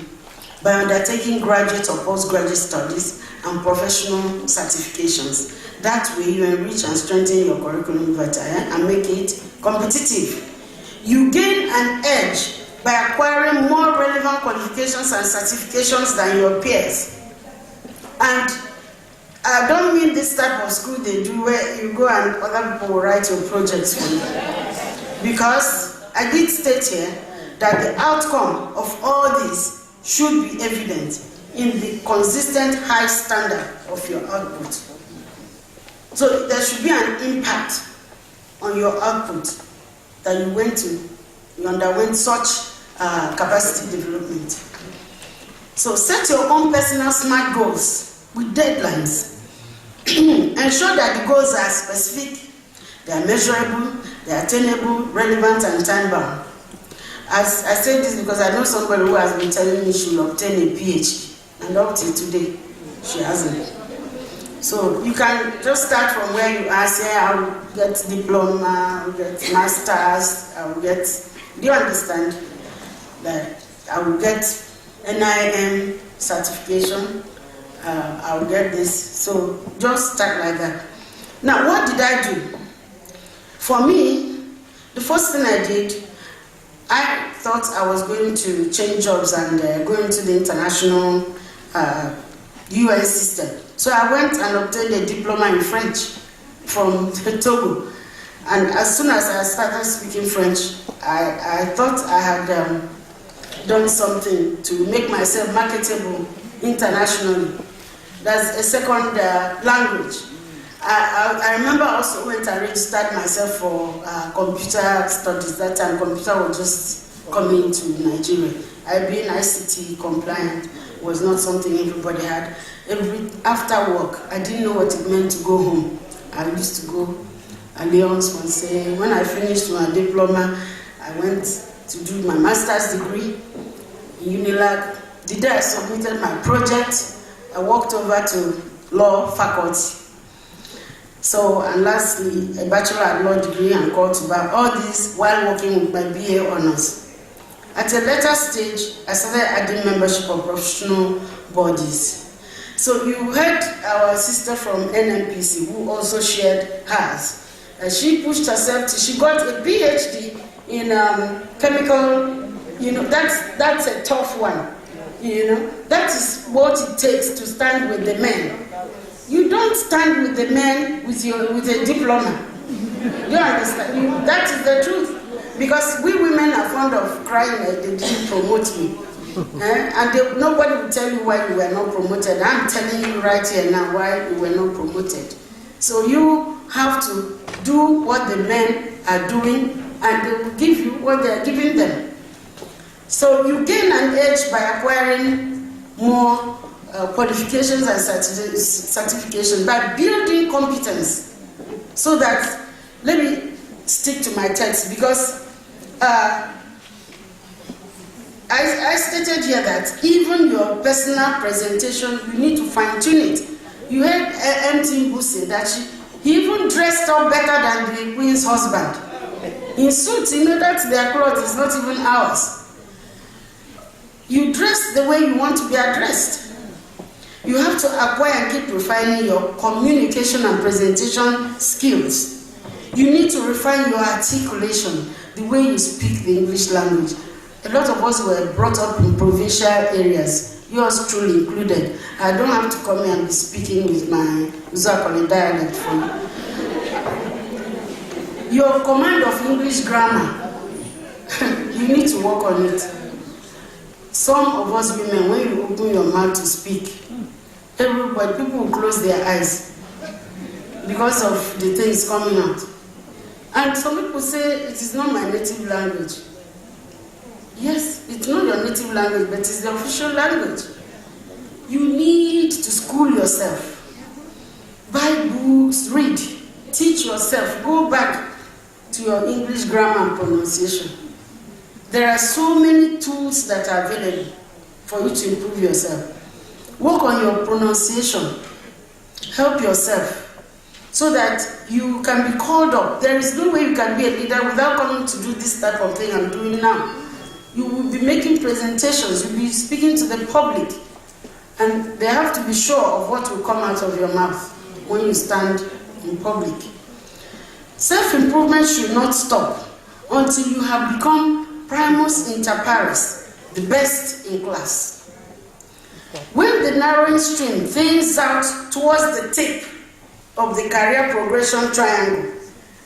by undertaking graduate or postgraduate studies and professional certifications. That way, you enrich and strengthen your curriculum vitae and make it competitive. You gain an edge by acquiring more relevant qualifications and certifications than your peers. And I don't mean this type of school they do where you go and other people will write your projects for you. Because I did state here that the outcome of all this should be evident in the consistent high standard of your output. So there should be an impact on your output that you underwent such capacity development. So set your own personal SMART goals with deadlines. Ensure that the goals are specific, they are measurable, they are attainable, relevant, and time-bound. As I say this because I know somebody who has been telling me she will obtain a PhD, and up till today, she hasn't. So you can just start from where you are, say, I will get diploma, I will get masters, I will get, do you understand? That I will get NIM certification, I will get this. So just start like that. Now, what did I do? For me, the first thing I did, I thought I was going to change jobs and go into the international UN system. So I went and obtained a diploma in French from Togo. And as soon as I started speaking French, I thought I had done something to make myself marketable internationally. That's a second language. I remember I also went and registered myself for computer studies. That time computer was just coming to Nigeria. I being ICT compliant was not something everybody had. After work, I didn't know what it meant to go home. I used to go Alliance and say, when I finished my diploma, I went to do my master's degree in Unilag. The day I submitted my project, I walked over to law faculty. So, and lastly, a bachelor at law degree and called to Barr. All this while working with my BA honors. At a later stage, I started adding membership of professional bodies. So you heard our sister from NMPC who also shared hers. She pushed herself to, she got a PhD in chemical, that's a tough one. That is what it takes to stand with the men. You don't stand with the men with a diploma. You understand? That is the truth. Because we women are fond of crying like they didn't promote me. And nobody will tell you why you were not promoted. I'm telling you right here now why you were not promoted. So you have to do what the men are doing, and they will give you what they are giving them. So you gain an edge by acquiring more qualifications and certifications, by building competence. So that, let me stick to my text, because I stated here that even your personal presentation, you need to fine-tune it. You heard M.T. Musa that he even dressed up better than the queen's husband. In suits, that their clothes is not even ours. You dress the way you want to be addressed. You have to acquire and keep refining your communication and presentation skills. You need to refine your articulation, the way you speak the English language. A lot of us were brought up in provincial areas, yours truly included. I don't have to come here and be speaking with my Musa dialect for you. Your command of English grammar, you need to work on it. Some of us women, when you open your mouth to speak, everybody, people will close their eyes because of the things coming out. And some people say, it is not my native language. Yes, it's not your native language, but it's the official language. You need to school yourself. Buy books, read, teach yourself, go back to your English grammar and pronunciation. There are so many tools that are available for you to improve yourself. Work on your pronunciation. Help yourself so that you can be called up. There is no way you can be a leader without coming to do this type of thing I'm doing now. You will be making presentations, you'll be speaking to the public, and they have to be sure of what will come out of your mouth when you stand in public. Self-improvement should not stop until you have become primus inter pares, the best in class. When the narrowing stream thins out towards the tip of the career progression triangle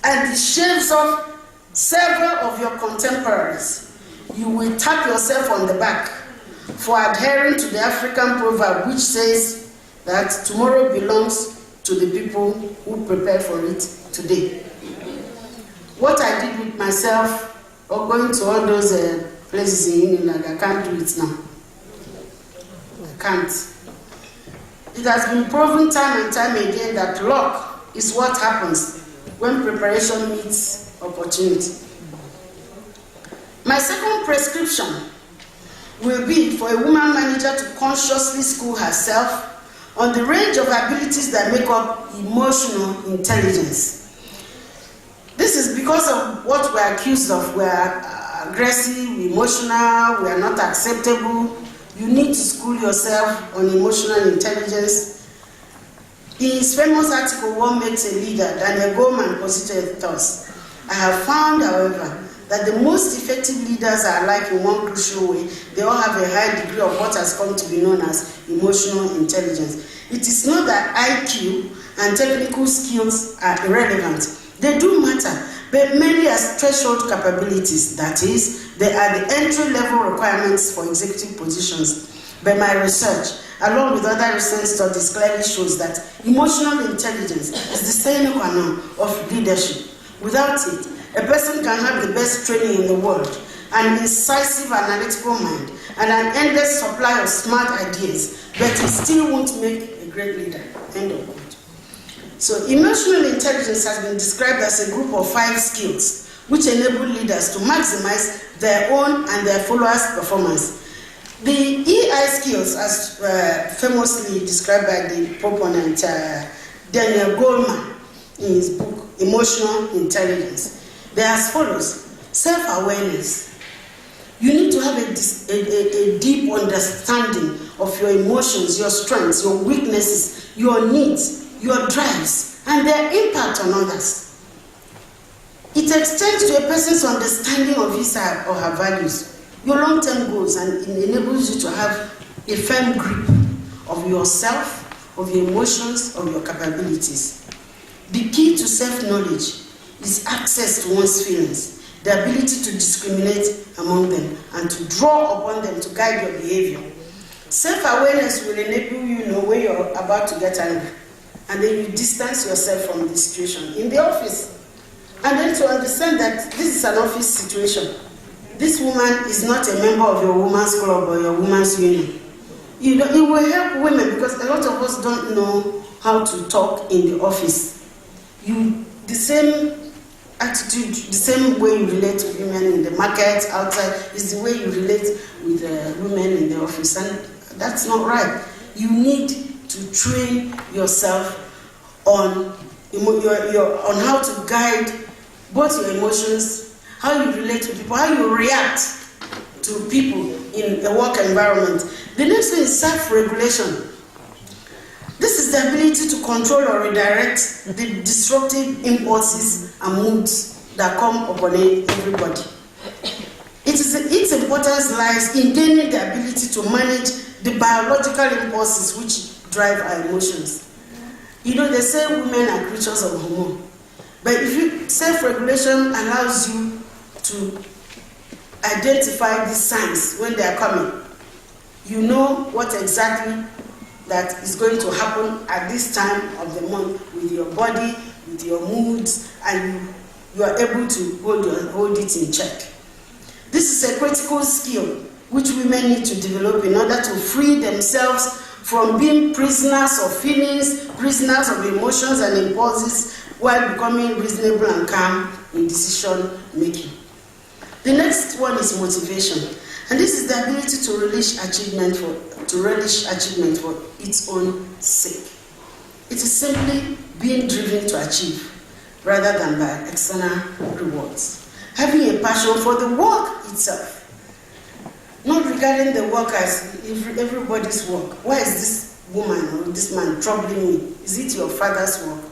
and it shaves off several of your contemporaries, you will tap yourself on the back for adhering to the African proverb which says that tomorrow belongs to the people who prepare for it today. What I did with myself, or going to all those places in Wimlead, I can't do it now. I can't. It has been proven time and time again that luck is what happens when preparation meets opportunity. My second prescription will be for a woman manager to consciously school herself on the range of abilities that make up emotional intelligence. This is because of what we're accused of. We're aggressive, emotional, we are not acceptable. You need to school yourself on emotional intelligence. In his famous article, What Makes a Leader, Ekeoma posited thus. I have found, however, that the most effective leaders are alike in one crucial way. They all have a high degree of what has come to be known as emotional intelligence. It is not that IQ and technical skills are irrelevant. They do matter, but mainly as threshold capabilities. That is, they are the entry-level requirements for executive positions. But my research, along with other recent studies, clearly shows that emotional intelligence is the sine qua non of leadership. Without it, a person can have the best training in the world, an incisive analytical mind, and an endless supply of smart ideas, but he still won't make a great leader. End of quote. So emotional intelligence has been described as a group of 5 skills which enable leaders to maximize their own and their followers' performance. The EI skills, as famously described by the proponent Daniel Goleman in his book, Emotional Intelligence, they are as follows. Self-awareness. You need to have a deep understanding of your emotions, your strengths, your weaknesses, your needs, your drives, and their impact on others. It extends to a person's understanding of his or her values, your long-term goals, and it enables you to have a firm grip of yourself, of your emotions, of your capabilities. The key to self-knowledge is access to one's feelings, the ability to discriminate among them, and to draw upon them to guide your behavior. Self-awareness will enable you to know when you're about to get angry, and then you distance yourself from the situation in the office. And then to understand that this is an office situation. This woman is not a member of your woman's club or your woman's union. It will help women, because a lot of us don't know how to talk in the office. The same attitude, the same way you relate to women in the market, outside, is the way you relate with women in the office. And that's not right. You need to train yourself on how to guide both your emotions, how you relate to people, how you react to people in a work environment. The next thing is self-regulation. This is the ability to control or redirect the disruptive impulses and moods that come upon everybody. Its importance lies in gaining the ability to manage the biological impulses which drive our emotions. They say women are creatures of hormone. But self-regulation allows you to identify these signs when they are coming. You know what exactly that is going to happen at this time of the month with your body, with your moods, and you are able to hold it in check. This is a critical skill which women need to develop in order to free themselves from being prisoners of feelings, prisoners of emotions and impulses, while becoming reasonable and calm in decision making. The next one is motivation, and this is the ability to relish achievement for its own sake. It is simply being driven to achieve rather than by external rewards. Having a passion for the work itself, not regarding the work as everybody's work. Why is this woman or this man troubling me? Is it your father's work?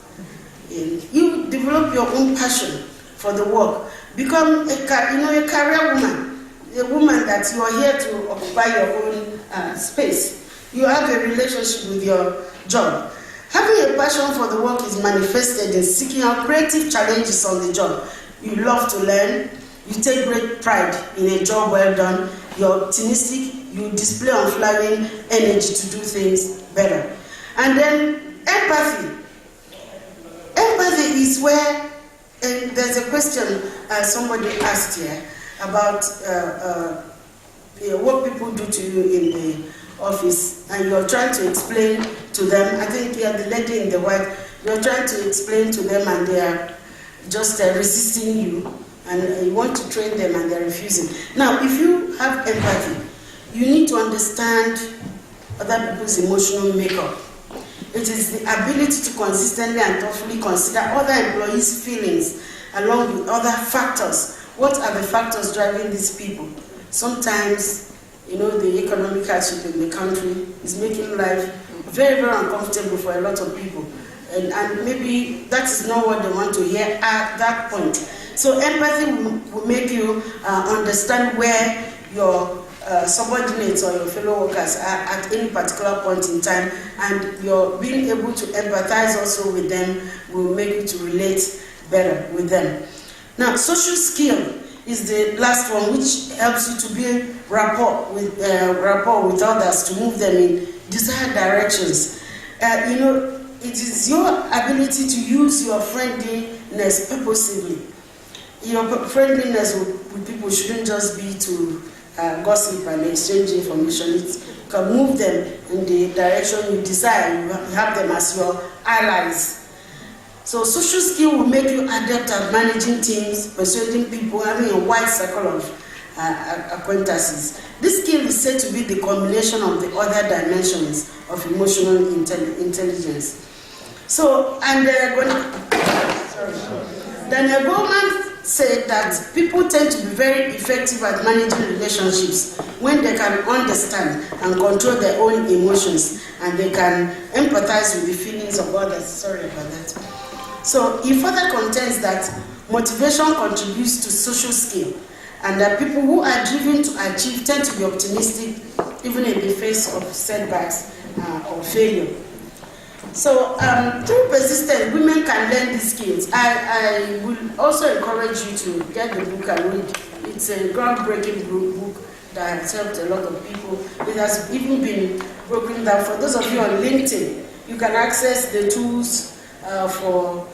You develop your own passion for the work. Become a career woman, a woman that you are here to occupy your own space. You have a relationship with your job. Having a passion for the work is manifested in seeking out creative challenges on the job. You love to learn, You take great pride in a job well done. You're optimistic. You display unflagging energy to do things better. And then empathy. Empathy is where, and there's a question somebody asked here about what people do to you in the office, and you're trying to explain to them. I think you're the lady in the white. You're trying to explain to them, and they are just resisting you, and you want to train them, and they're refusing. Now, if you have empathy, you need to understand other people's emotional makeup. It is the ability to consistently and thoughtfully consider other employees' feelings along with other factors. What are the factors driving these people? Sometimes, the economic hardship in the country is making life very, very uncomfortable for a lot of people. And maybe that is not what they want to hear at that point. So empathy will make you understand where your subordinates or your fellow workers are at any particular point in time, and you're being able to empathize also with them will make you to relate better with them. Now, social skill is the last one, which helps you to build rapport with others, to move them in desired directions. It is your ability to use your friendliness purposively. Your friendliness with people shouldn't just be to gossip and exchange information. It can move them in the direction you desire. You have them as your allies. So social skill will make you adept at managing teams, persuading people, having a wide circle of acquaintances. This skill is said to be the combination of the other dimensions of emotional intelligence. So, and Daniel Goleman said that people tend to be very effective at managing relationships when they can understand and control their own emotions, and they can empathize with the feelings of others. Sorry about that. So he further contends that motivation contributes to social skill, and that people who are driven to achieve tend to be optimistic even in the face of setbacks or failure. So through persistence, women can learn these skills. I will also encourage you to get the book and read. It's a groundbreaking book that has helped a lot of people. It has even been broken down. For those of you on LinkedIn, you can access the tools for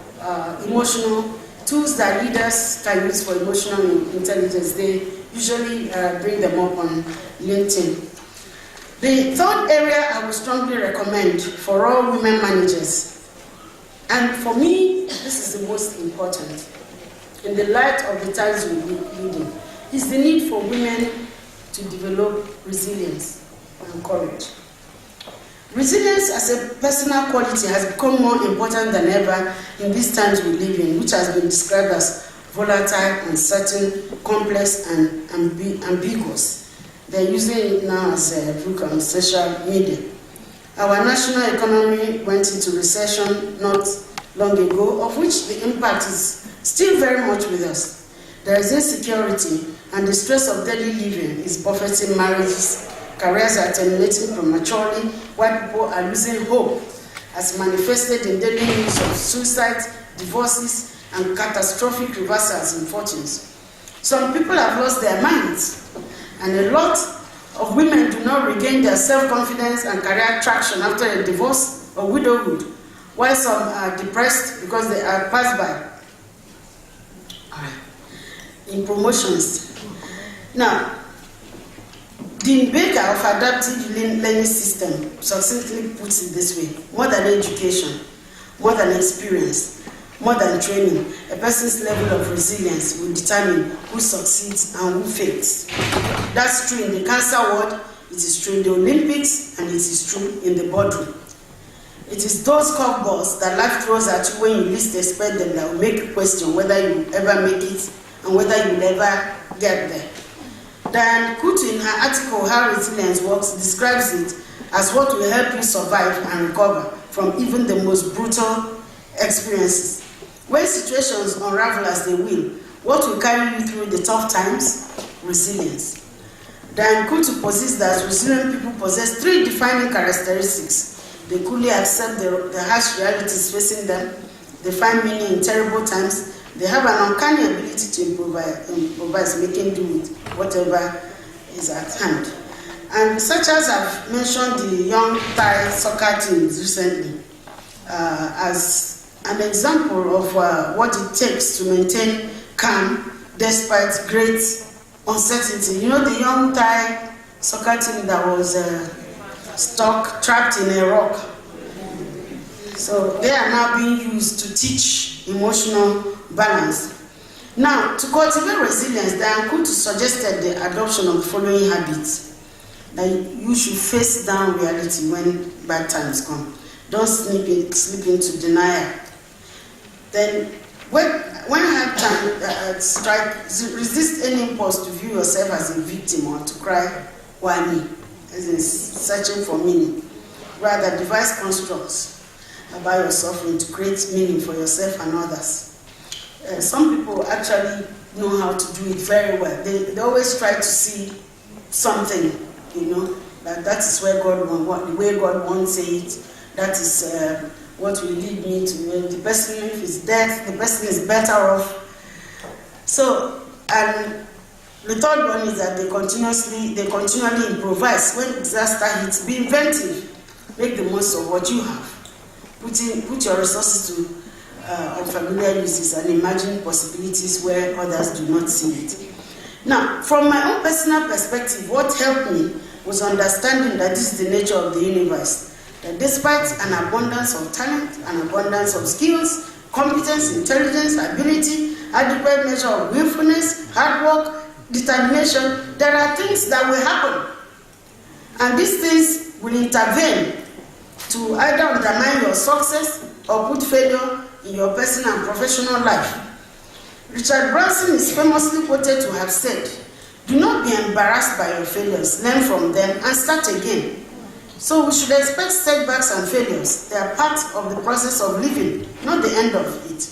emotional tools that leaders can use for emotional intelligence. They usually bring them up on LinkedIn. The third area I would strongly recommend for all women managers, and for me, this is the most important, in the light of the times we're leading, is the need for women to develop resilience and courage. Resilience as a personal quality has become more important than ever in these times we live in, which has been described as volatile, uncertain, complex, and ambiguous. They're using it now as a book on social media. Our national economy went into recession not long ago, of which the impact is still very much with us. There is insecurity, and the stress of daily living is buffeting marriages. Careers are terminating prematurely, while people are losing hope, as manifested in daily news of suicides, divorces, and catastrophic reversals in fortunes. Some people have lost their minds, and a lot of women do not regain their self-confidence and career traction after a divorce or widowhood, while some are depressed because they are passed by in promotions. Now, Dean Baker of Adaptive Learning System succinctly puts it this way: more than education, more than experience, more than training, a person's level of resilience will determine who succeeds and who fails. That's true in the cancer ward, it is true in the Olympics, and it is true in the boardroom. It is those curveballs that life throws at you when you least expect them that will make you question whether you will ever make it and whether you will ever get there. Diane Kutu, in her article How Resilience Works, describes it as what will help you survive and recover from even the most brutal experiences. When situations unravel as they will, what will carry you through the tough times? Resilience. Diane Kutu posits that resilient people possess three defining characteristics. They coolly accept the harsh realities facing them, they find meaning in terrible times, They have an uncanny ability to improvise, making do with whatever is at hand. And researchers have mentioned the young Thai soccer teams recently as an example of what it takes to maintain calm despite great uncertainty. You know, the young Thai soccer team that was trapped in a rock. So they are now being used to teach emotional balance. Now, to cultivate resilience, the Ankutu suggested the adoption of the following habits. That you should face down reality when bad times come. Don't slip into denial. Then, when hard times strike, resist any impulse to view yourself as a victim or to cry, why me? As in searching for meaning. Rather, devise constructs about your suffering to create meaning for yourself and others. Some people actually know how to do it very well. They always try to see something, you know, that is where God wants, the way God wants it. That is what will lead me to the person if is dead, the person is better off. So, and the third one is that they continually improvise. When disaster hits, be inventive. Make the most of what you have. Put your resources to unfamiliar uses and imagine possibilities where others do not see it. Now, from my own personal perspective, what helped me was understanding that this is the nature of the universe. That despite an abundance of talent, an abundance of skills, competence, intelligence, ability, adequate measure of willfulness, hard work, determination, there are things that will happen. And these things will intervene to either undermine your success or put failure in your personal and professional life. Richard Branson is famously quoted to have said, "Do not be embarrassed by your failures, learn from them and start again." So we should expect setbacks and failures. They are part of the process of living, not the end of it.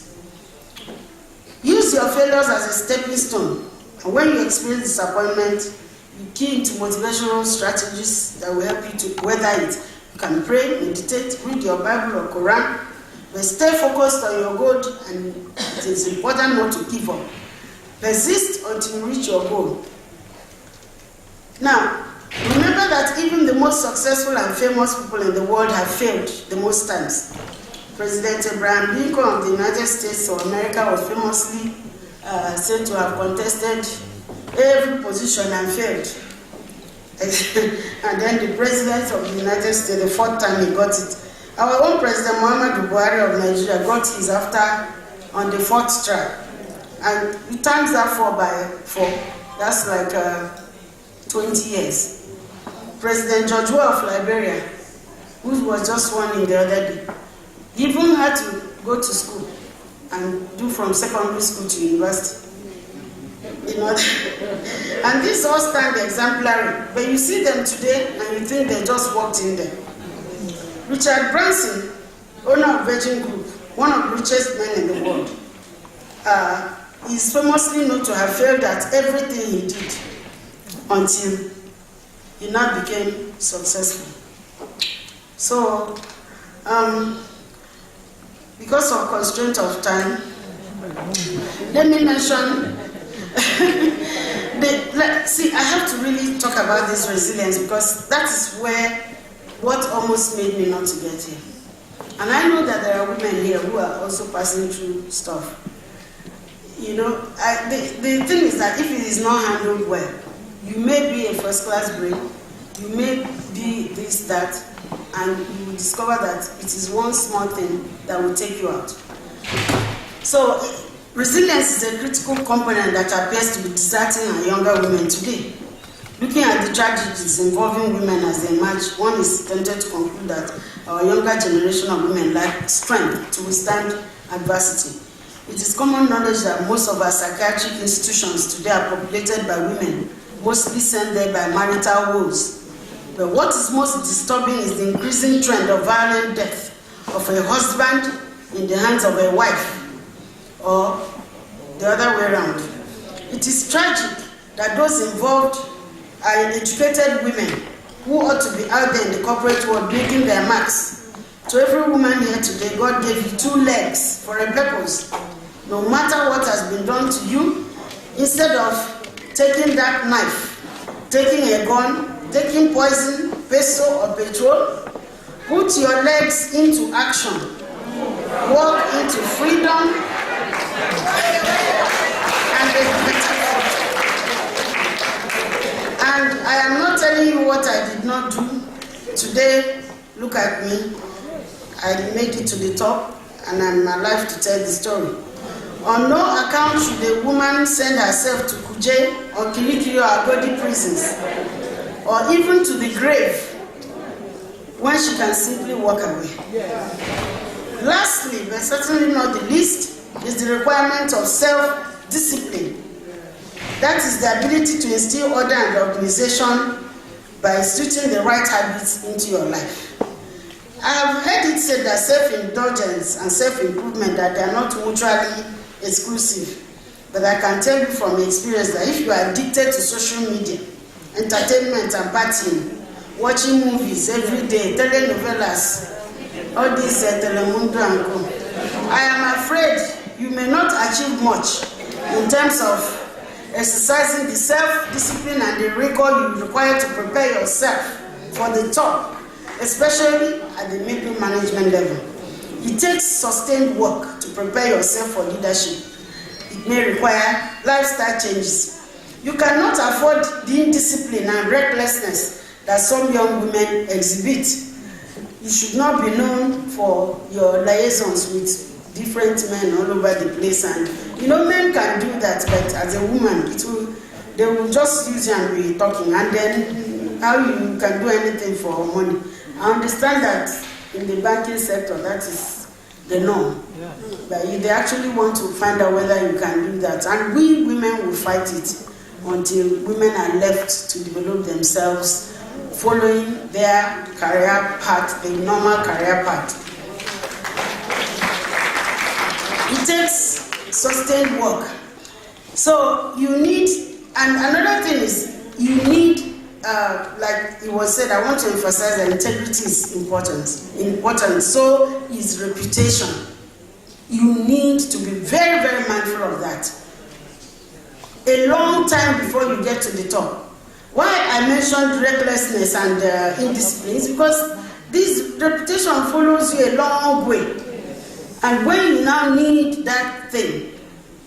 Use your failures as a stepping stone. And when you experience disappointment, you key into motivational strategies that will help you to weather it. You can pray, meditate, read your Bible or Quran, but stay focused on your goal, and it is important not to give up. Persist until you reach your goal. Now, remember that even the most successful and famous people in the world have failed the most times. President Abraham Lincoln of the United States of America was famously said to have contested every position and failed. And then the president of the United States, the fourth time he got it. Our own President Muhammadu Buhari of Nigeria got his on the fourth try. And he times that 4 by 4. That's like 20 years. President Georgina of Liberia, who was just one in the other day, even had to go to school and do from secondary school to university. You know, and these all stand exemplary, but you see them today and you think they just walked in there. Richard Branson, owner of Virgin Group, one of the richest men in the world, is famously known to have failed at everything he did until he now became successful. So, because of constraint of time, let me mention see, I have to really talk about this resilience because that is what almost made me not to get here. And I know that there are women here who are also passing through stuff. You know, the thing is that if it is not handled well, you may be a first-class brain, you may be this, that, and you will discover that it is one small thing that will take you out. So, resilience is a critical component that appears to be deserting our younger women today. Looking at the tragedies involving women as they emerge, one is tempted to conclude that our younger generation of women lack strength to withstand adversity. It is common knowledge that most of our psychiatric institutions today are populated by women, mostly sent there by marital woes. But what is most disturbing is the increasing trend of violent death of a husband in the hands of a wife, or the other way around. It is tragic that those involved are educated women who ought to be out there in the corporate world making their marks. To every woman here today, God gave you 2 legs for a purpose. no matter what has been done to you, instead of taking that knife, taking a gun, taking poison, peso or petrol, put your legs into action. Walk into freedom and a better future. And I am not telling you what I did not do. Today, look at me. I made it to the top and I'm alive to tell the story. On no account should a woman send herself to Kuje or Kilikiri or Agodi prisons, or even to the grave, when she can simply walk away. Lastly, but certainly not the least, is the requirement of self-discipline. That is the ability to instill order and organization by instituting the right habits into your life. I have heard it said that self-indulgence and self-improvement, that they are not mutually exclusive. But I can tell you from experience that if you are addicted to social media, entertainment and partying, watching movies every day, telenovelas, all this Telemundo and co, I am afraid you may not achieve much in terms of exercising the self-discipline and the rigor you require to prepare yourself for the top, especially at the middle management level. It takes sustained work to prepare yourself for leadership. It may require lifestyle changes. You cannot afford the indiscipline and recklessness that some young women exhibit. You should not be known for your liaisons with different men all over the place. And men can do that, but as a woman, they will just use you and be talking. And then how you can do anything for money? I understand that in the banking sector, that is the norm. Yeah. But they actually want to find out whether you can do that. And we women will fight it until women are left to develop themselves following their career path, the normal career path. It takes sustained work. So you need, and another thing is, you need, like it was said, I want to emphasize that integrity is important. So is reputation. You need to be very, very mindful of that. A long time before you get to the top. Why I mentioned recklessness and indiscipline is because this reputation follows you a long way. And when you now need that thing,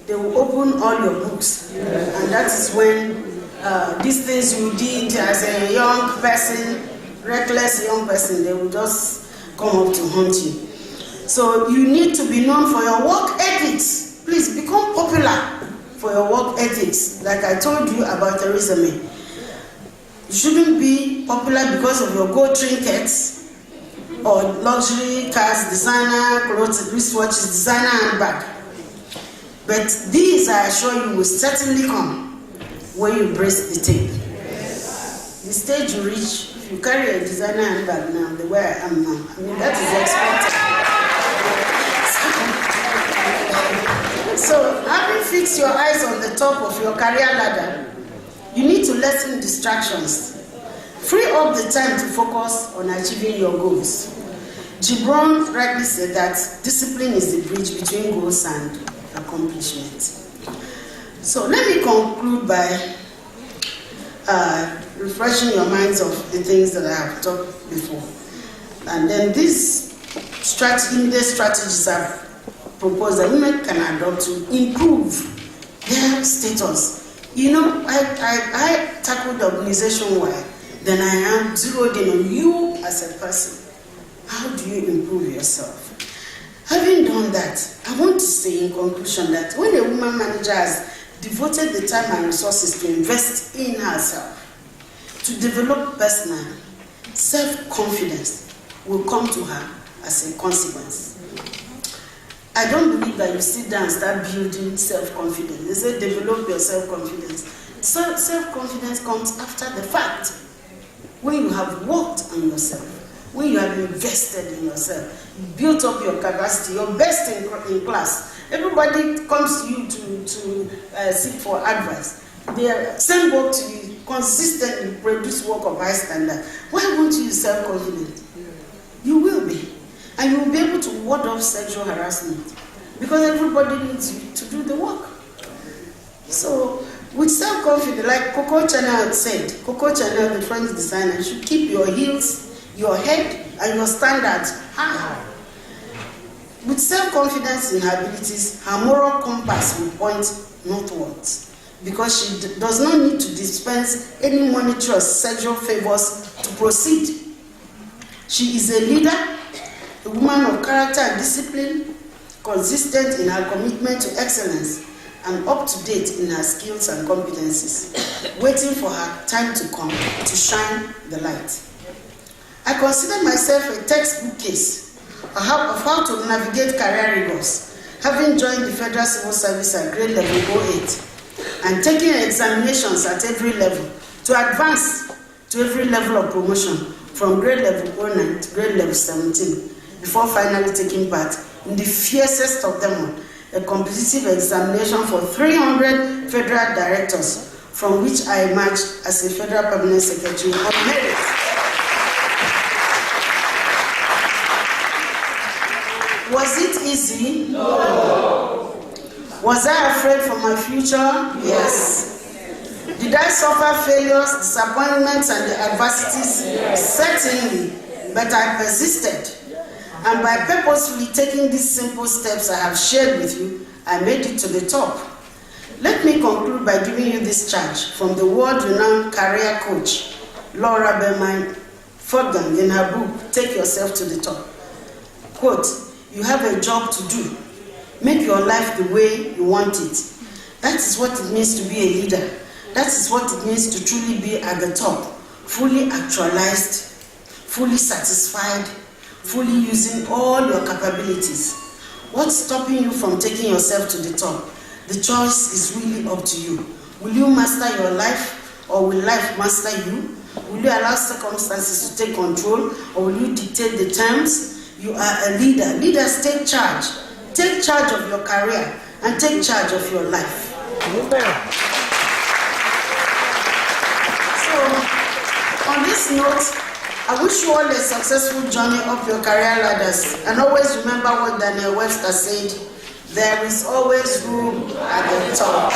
they will open all your books. And that is when these things you did as a young person, reckless young person, they will just come up to haunt you. So you need to be known for your work ethics. Please become popular for your work ethics. Like I told you about Theresa May. You shouldn't be popular because of your gold trinkets or luxury cars, designer clothes, wristwatches, designer handbag. But these, I assure you, will certainly come when you brace the tape. Yes. The stage you reach, if you carry a designer handbag now, the way I am now, that is expected. So, having fixed your eyes on the top of your career ladder, you need to lessen distractions. Free up the time to focus on achieving your goals. Gibran rightly said that discipline is the bridge between goals and accomplishment. So let me conclude by refreshing your minds of the things that I have talked before. And then these strategies I've proposed that women can adopt to improve their status. I tackled the organization wide. Then I am zeroed in on you as a person. How do you improve yourself? Having done that, I want to say in conclusion that when a woman manager has devoted the time and resources to invest in herself, to develop personal self-confidence will come to her as a consequence. I don't believe that you sit down and start building self-confidence. They say develop your self-confidence. So self-confidence comes after the fact. When you have worked on yourself, when you have invested in yourself, built up your capacity, you're best in class. Everybody comes to you to seek for advice. They send work to you, consistently produce work of high standard. Why won't you be self-confident? You will be. And you will be able to ward off sexual harassment. because everybody needs you to do the work. So, with self-confidence, like Coco Chanel said, Coco Chanel, the French designer, you should keep your heels, your head, and your standards high. With self-confidence in her abilities, her moral compass will point northwards, because she does not need to dispense any monetary or sexual favors to proceed. She is a leader, a woman of character and discipline, consistent in her commitment to excellence, and up to date in her skills and competencies, waiting for her time to come to shine the light. I consider myself a textbook case of how to navigate career rigors, having joined the Federal Civil Service at grade level 08 and taking examinations at every level to advance to every level of promotion from grade level 09 to grade level 17 before finally taking part in the fiercest of them all, a competitive examination for 300 federal directors, from which I emerged as a federal permanent secretary on merit. Was it easy? No. Was I afraid for my future? Yes. Did I suffer failures, disappointments, and the adversities? Yes. Certainly, but I persisted. And by purposefully taking these simple steps I have shared with you, I made it to the top. Let me conclude by giving you this charge from the world-renowned career coach, Laura Berman Fogden, in her book, Take Yourself to the Top. Quote, you have a job to do. Make your life the way you want it. That is what it means to be a leader. That is what it means to truly be at the top, fully actualized, fully satisfied, fully using all your capabilities. What's stopping you from taking yourself to the top? The choice is really up to you. Will you master your life, or will life master you? Will you allow circumstances to take control, or will you dictate the terms? You are a leader. Leaders take charge. Take charge of your career and take charge of your life. Amen. So, on this note, I wish you all a successful journey up your career ladders. And always remember what Daniel Webster said, there is always room at the top.